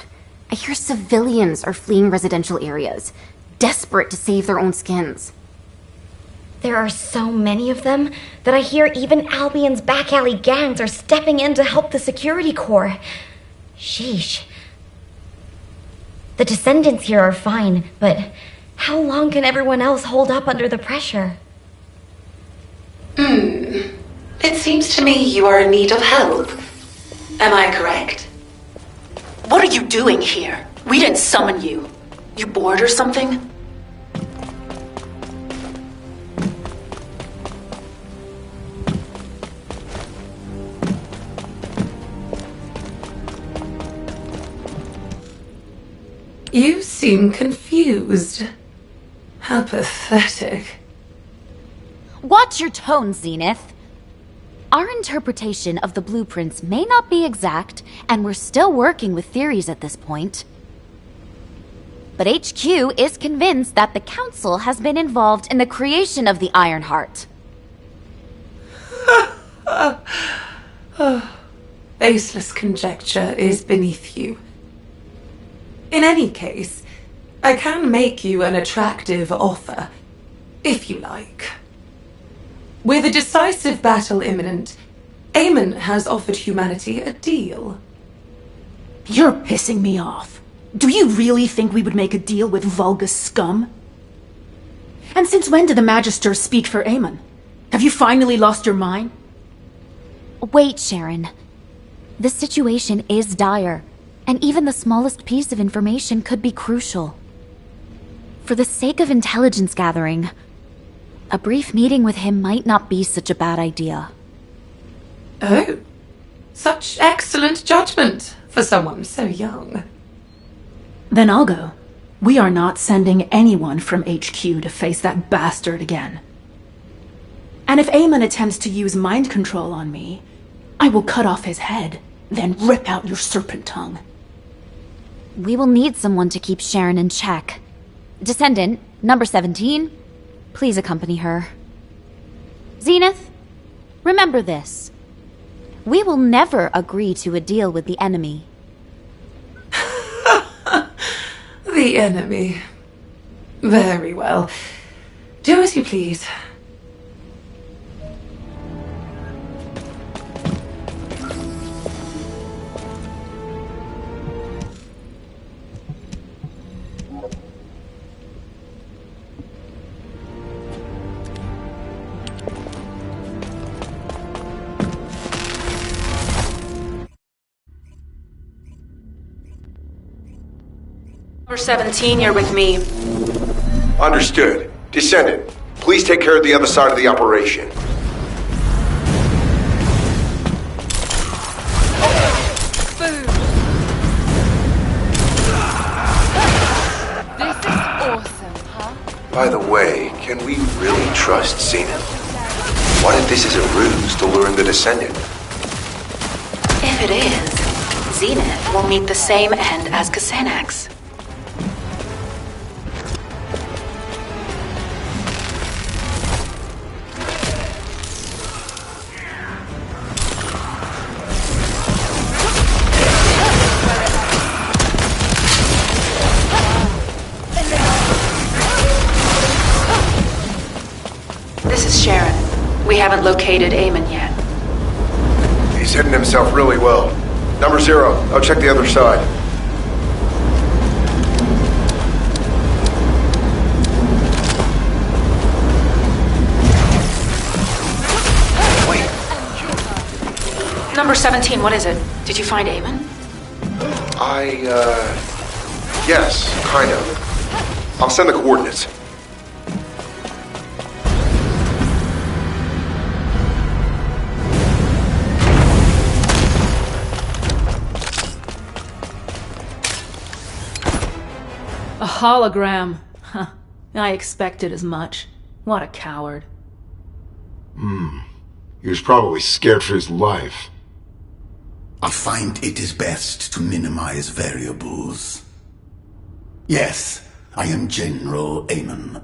I hear civilians are fleeing residential areas, desperate to save their own skins. There are so many of them that I hear even Albion's back alley gangs are stepping in to help the security corps. Sheesh. The Descendants here are fine, but how long can everyone else hold up under the pressure? It seems to me you are in need of help. Am I correct? What are you doing here? We didn't summon you. You bored or something? You seem confused. How pathetic. Watch your tone, Zenith. Our interpretation of the blueprints may not be exact, and we're still working with theories at this point. But HQ is convinced that the Council has been involved in the creation of the Ironheart. Baseless conjecture is beneath you. In any case, I can make you an attractive offer, if you like. With a decisive battle imminent, Eamon has offered humanity a deal. You're pissing me off. Do you really think we would make a deal with vulgus scum? And since when did the Magisters speak for Eamon? Have you finally lost your mind? Wait, Sharon. The situation is dire, and even the smallest piece of information could be crucial. For the sake of intelligence gathering, a brief meeting with him might not be such a bad idea. Oh, such excellent judgment for someone so young. Then I'll go. We are not sending anyone from HQ to face that bastard again. And if Eamon attempts to use mind control on me, I will cut off his head, then rip out your serpent tongue. We will need someone to keep Sharon in check. Descendant, number 17, please accompany her. Zenith, remember this. We will never agree to a deal with the enemy. The enemy. Very well. Do as you please. 17, you're with me. Understood. Descendant, please take care of the other side of the operation. Boom. This is awesome, huh? By the way, can we really trust Zenith? What if this is a ruse to lure in the Descendant? If it is, Zenith will meet the same end as Kasanax. This is Sharon. We haven't located Eamon yet. He's hidden himself really well. Number 0, I'll check the other side. Wait. Number 17, what is it? Did you find Eamon? Yes, kind of. I'll send the coordinates. A hologram. Huh. I expected as much. What a coward. He was probably scared for his life. I find it is best to minimize variables. Yes, I am General Eamon.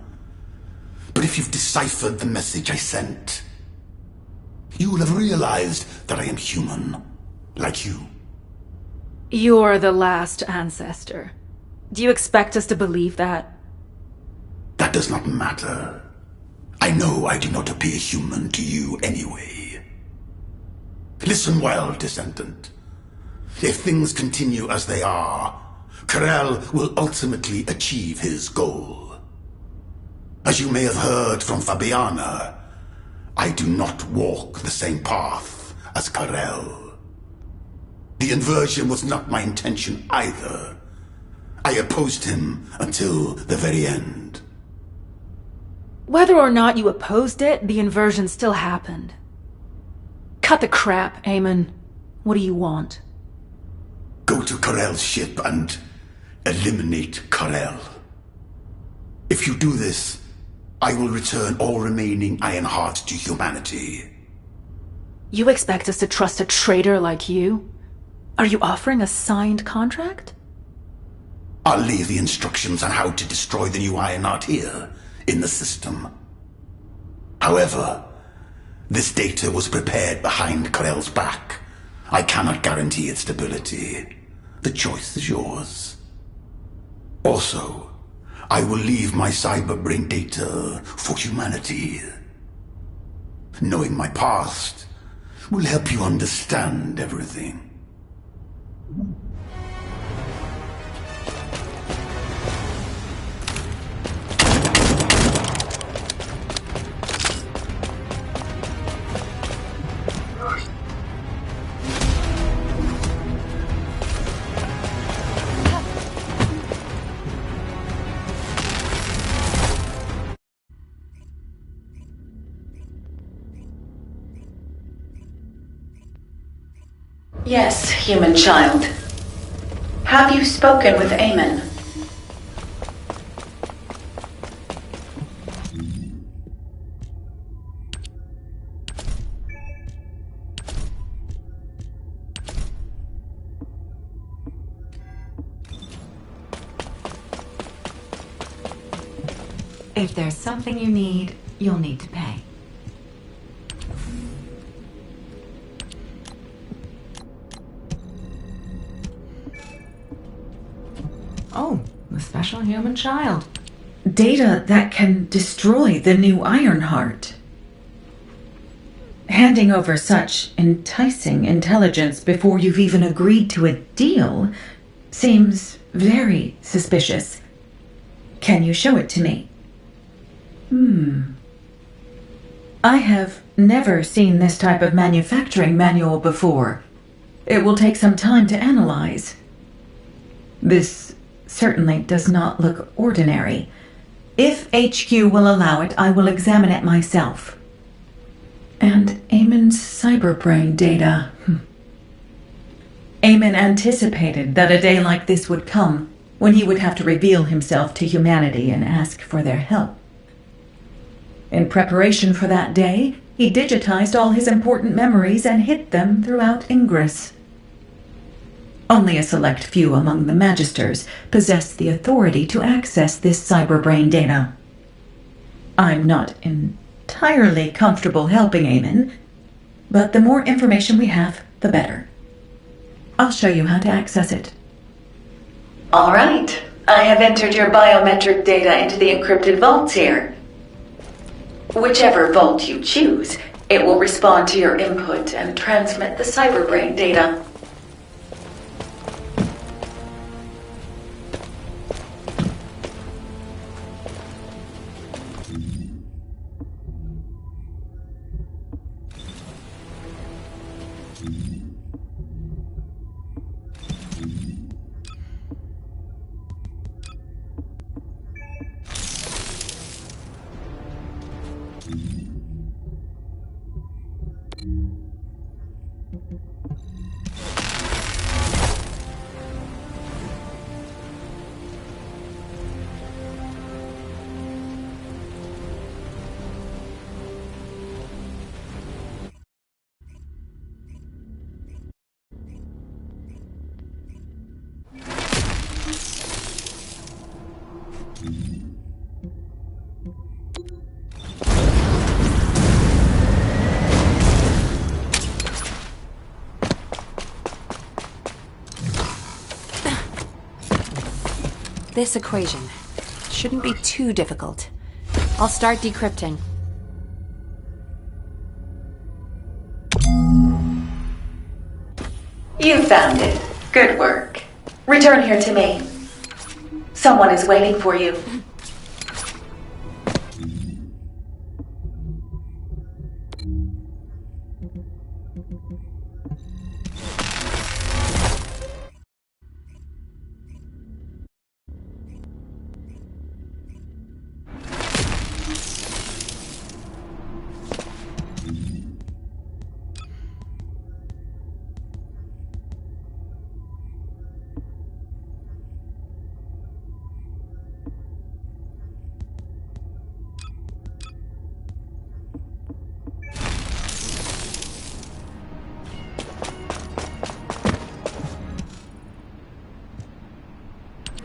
But if you've deciphered the message I sent, you will have realized that I am human, like you. You're the last ancestor. Do you expect us to believe that? That does not matter. I know I do not appear human to you anyway. Listen well, Descendant. If things continue as they are, Karel will ultimately achieve his goal. As you may have heard from Fabiana, I do not walk the same path as Karel. The inversion was not my intention either. I opposed him until the very end. Whether or not you opposed it, the inversion still happened. Cut the crap, Eamon. What do you want? Go to Karel's ship and eliminate Karel. If you do this, I will return all remaining Iron Hearts to humanity. You expect us to trust a traitor like you? Are you offering a signed contract? I'll leave the instructions on how to destroy the new Iron Heart here, in the system. However, this data was prepared behind Karel's back. I cannot guarantee its stability. The choice is yours. Also, I will leave my cyberbrain data for humanity. Knowing my past will help you understand everything. Yes, human child. Have you spoken with Eamon? If there's something you need, you'll need to pay. Oh, the special human child. Data that can destroy the new Ironheart. Handing over such enticing intelligence before you've even agreed to a deal seems very suspicious. Can you show it to me? I have never seen this type of manufacturing manual before. It will take some time to analyze. This certainly does not look ordinary. If HQ will allow it, I will examine it myself. And Eamon's cyberbrain data. Eamon anticipated that a day like this would come, when he would have to reveal himself to humanity and ask for their help. In preparation for that day, he digitized all his important memories and hid them throughout Ingress. Only a select few among the Magisters possess the authority to access this cyberbrain data. I'm not entirely comfortable helping Eamon, but the more information we have, the better. I'll show you how to access it. All right. I have entered your biometric data into the encrypted vaults here. Whichever vault you choose, it will respond to your input and transmit the cyberbrain data. This equation shouldn't be too difficult. I'll start decrypting. You found it. Good work. Return here to me. Someone is waiting for you.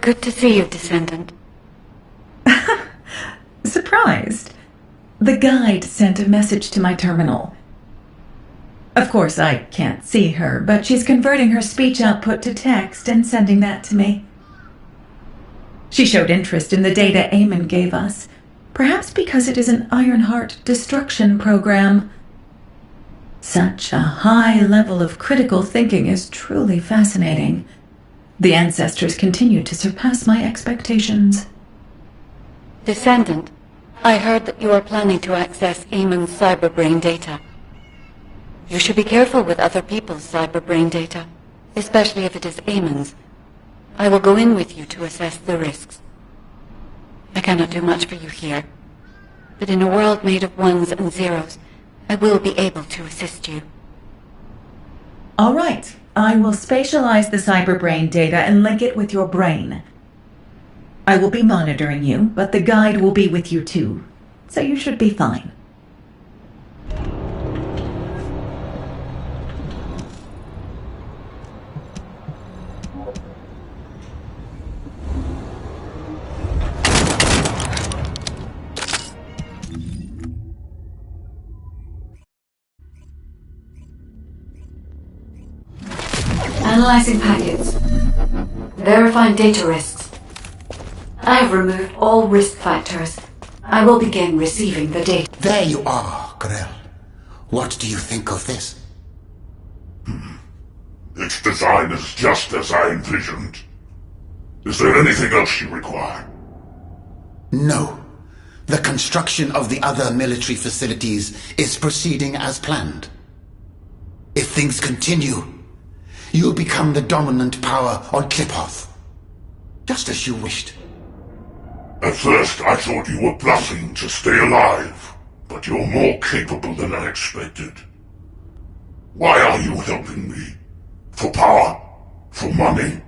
Good to see you, Descendant. Surprised. The guide sent a message to my terminal. Of course, I can't see her, but she's converting her speech output to text and sending that to me. She showed interest in the data Eamon gave us, perhaps because it is an Ironheart destruction program. Such a high level of critical thinking is truly fascinating. The ancestors continue to surpass my expectations. Descendant, I heard that you are planning to access Eamon's cyberbrain data. You should be careful with other people's cyberbrain data, especially if it is Eamon's. I will go in with you to assess the risks. I cannot do much for you here, but in a world made of ones and zeros, I will be able to assist you. All right. I will spatialize the cyberbrain data and link it with your brain. I will be monitoring you, but the guide will be with you too, so you should be fine. Analyzing packets. Verifying data risks. I have removed all risk factors. I will begin receiving the data. There you are, Grell. What do you think of this? Its design is just as I envisioned. Is there anything else you require? No. The construction of the other military facilities is proceeding as planned. If things continue, you'll become the dominant power on Klipoth. Just as you wished. At first, I thought you were bluffing to stay alive, but you're more capable than I expected. Why are you helping me? For power? For money?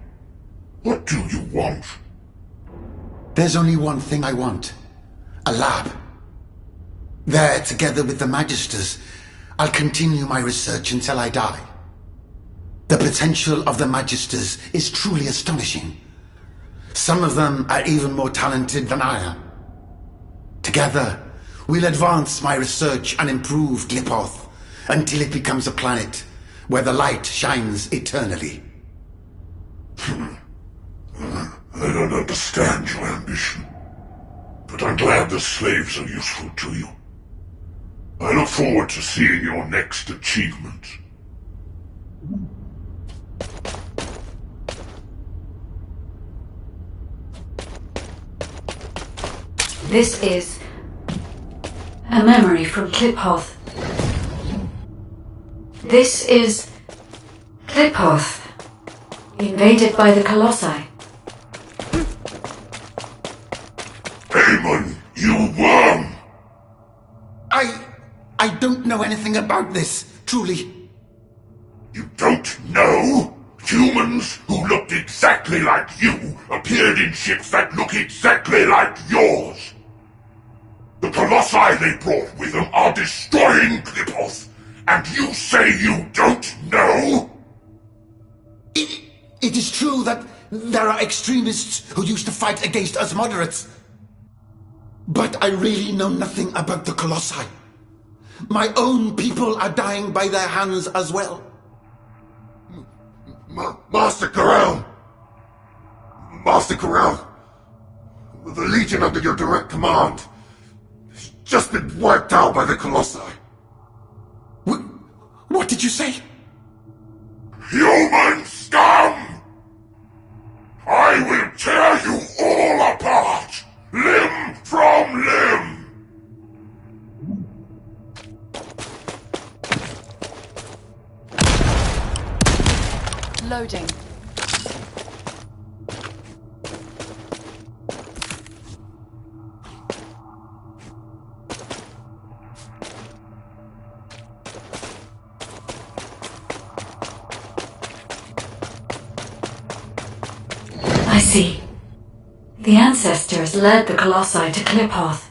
What do you want? There's only one thing I want. A lab. There, together with the Magisters, I'll continue my research until I die. The potential of the Magisters is truly astonishing. Some of them are even more talented than I am. Together, we'll advance my research and improve Klipoth until it becomes a planet where the light shines eternally. I don't understand your ambition, but I'm glad the slaves are useful to you. I look forward to seeing your next achievement. This is a memory from Klipoth. This is Klipoth, invaded by the Colossi. Eamon, you worm! I don't know anything about this, truly. You don't know? Humans who looked exactly like you appeared in ships that look exactly like yours. The Colossi they brought with them are destroying Klipoth, and you say you don't know? It is true that there are extremists who used to fight against us moderates. But I really know nothing about the Colossi. My own people are dying by their hands as well. Master Corral! Master Corral! The Legion under your direct command has just been wiped out by the Colossi. What did you say? Human scum! I will tear you all apart! Limb from limb! Loading. I see. The ancestors led the Colossi to Klipoth.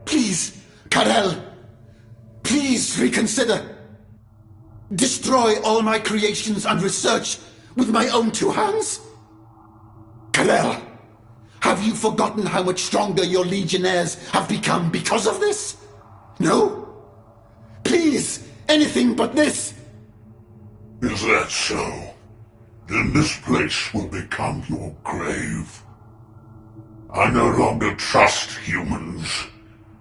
Please, Karel. Please reconsider. Destroy all my creations and research with my own two hands? Karel, have you forgotten how much stronger your legionnaires have become because of this? No? Please, anything but this. Is that so? Then this place will become your grave. I no longer trust humans,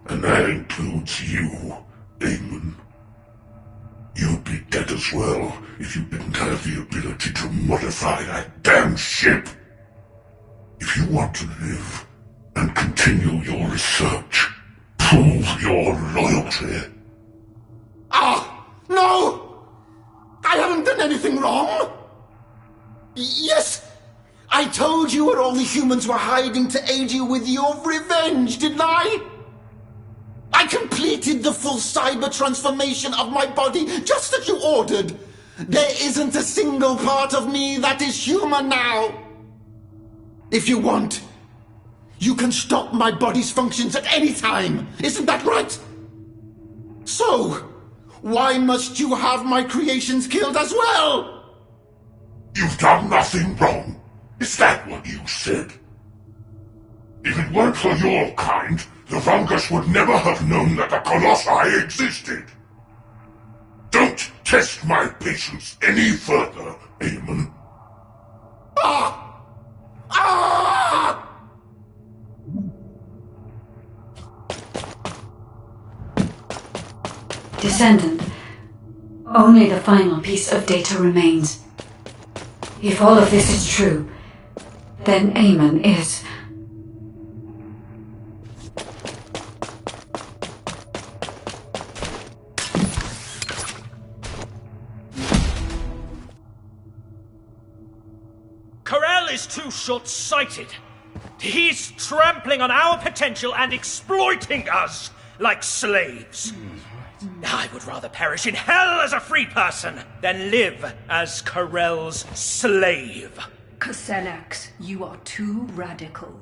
and that includes you, Eamon. You'd be dead as well if you didn't have the ability to modify that damn ship. If you want to live and continue your research, prove your loyalty. Ah, no! I haven't done anything wrong. Yes, I told you where all the humans were hiding to aid you with your revenge, didn't I? I completed the full cyber transformation of my body just as you ordered. There isn't a single part of me that is human now. If you want, you can stop my body's functions at any time. Isn't that right? So, why must you have my creations killed as well? You've done nothing wrong. Is that what you said? If it weren't for your kind, the Vungus would never have known that the Colossi existed. Don't test my patience any further, Eamon. Ah! Ah! Descendant, only the final piece of data remains. If all of this is true, then Eamon is... Corel is too short-sighted. He's trampling on our potential and exploiting us like slaves. I would rather perish in hell as a free person than live as Corel's slave. Kosenax, you are too radical.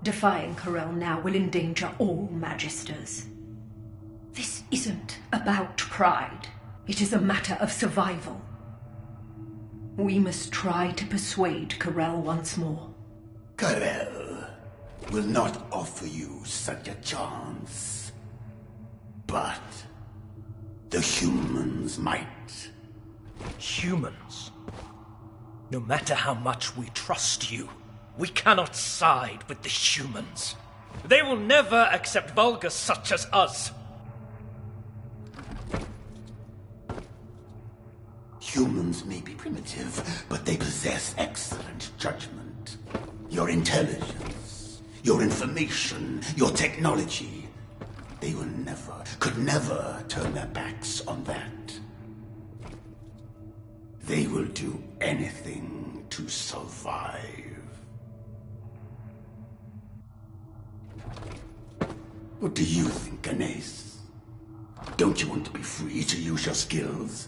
Defying Corel now will endanger all Magisters. This isn't about pride. It is a matter of survival. We must try to persuade Corel once more. Corel will not offer you such a chance. But the humans might. Humans? No matter how much we trust you, we cannot side with the humans. They will never accept vulgar such as us. Humans may be primitive, but they possess excellent judgment. Your intelligence, your information, your technology. They will never, could never turn their backs on that. They will do anything to survive. What do you think, Ganesh? Don't you want to be free to use your skills?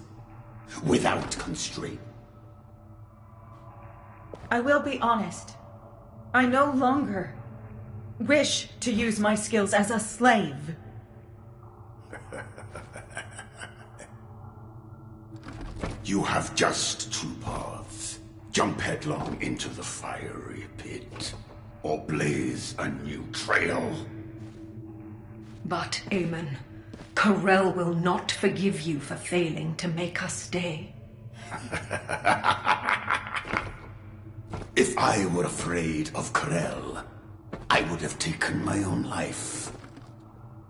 Without constraint? I will be honest. I no longer wish to use my skills as a slave. You have just two paths. Jump headlong into the fiery pit, or blaze a new trail. But, Eamon, Corel will not forgive you for failing to make us stay. If I were afraid of Corel, I would have taken my own life.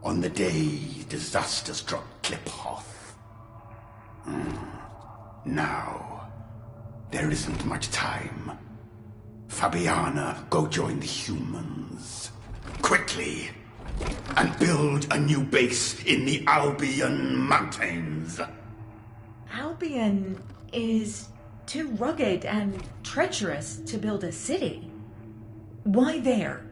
On the day disaster struck Kliphoth. Now, there isn't much time. Fabiana, go join the humans. Quickly! And build a new base in the Albion Mountains. Albion is too rugged and treacherous to build a city. Why there?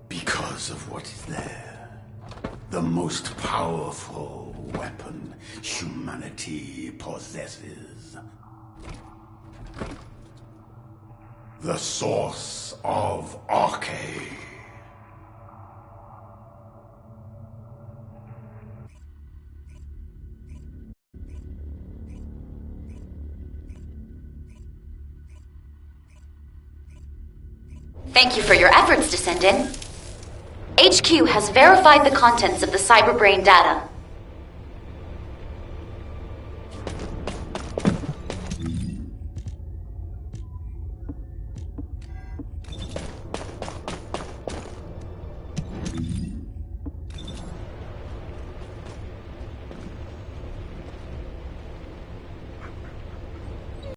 Because of what is there. The most powerful weapon humanity possesses. The source of Arche. Thank you for your efforts, Descendant. HQ has verified the contents of the Cyberbrain data.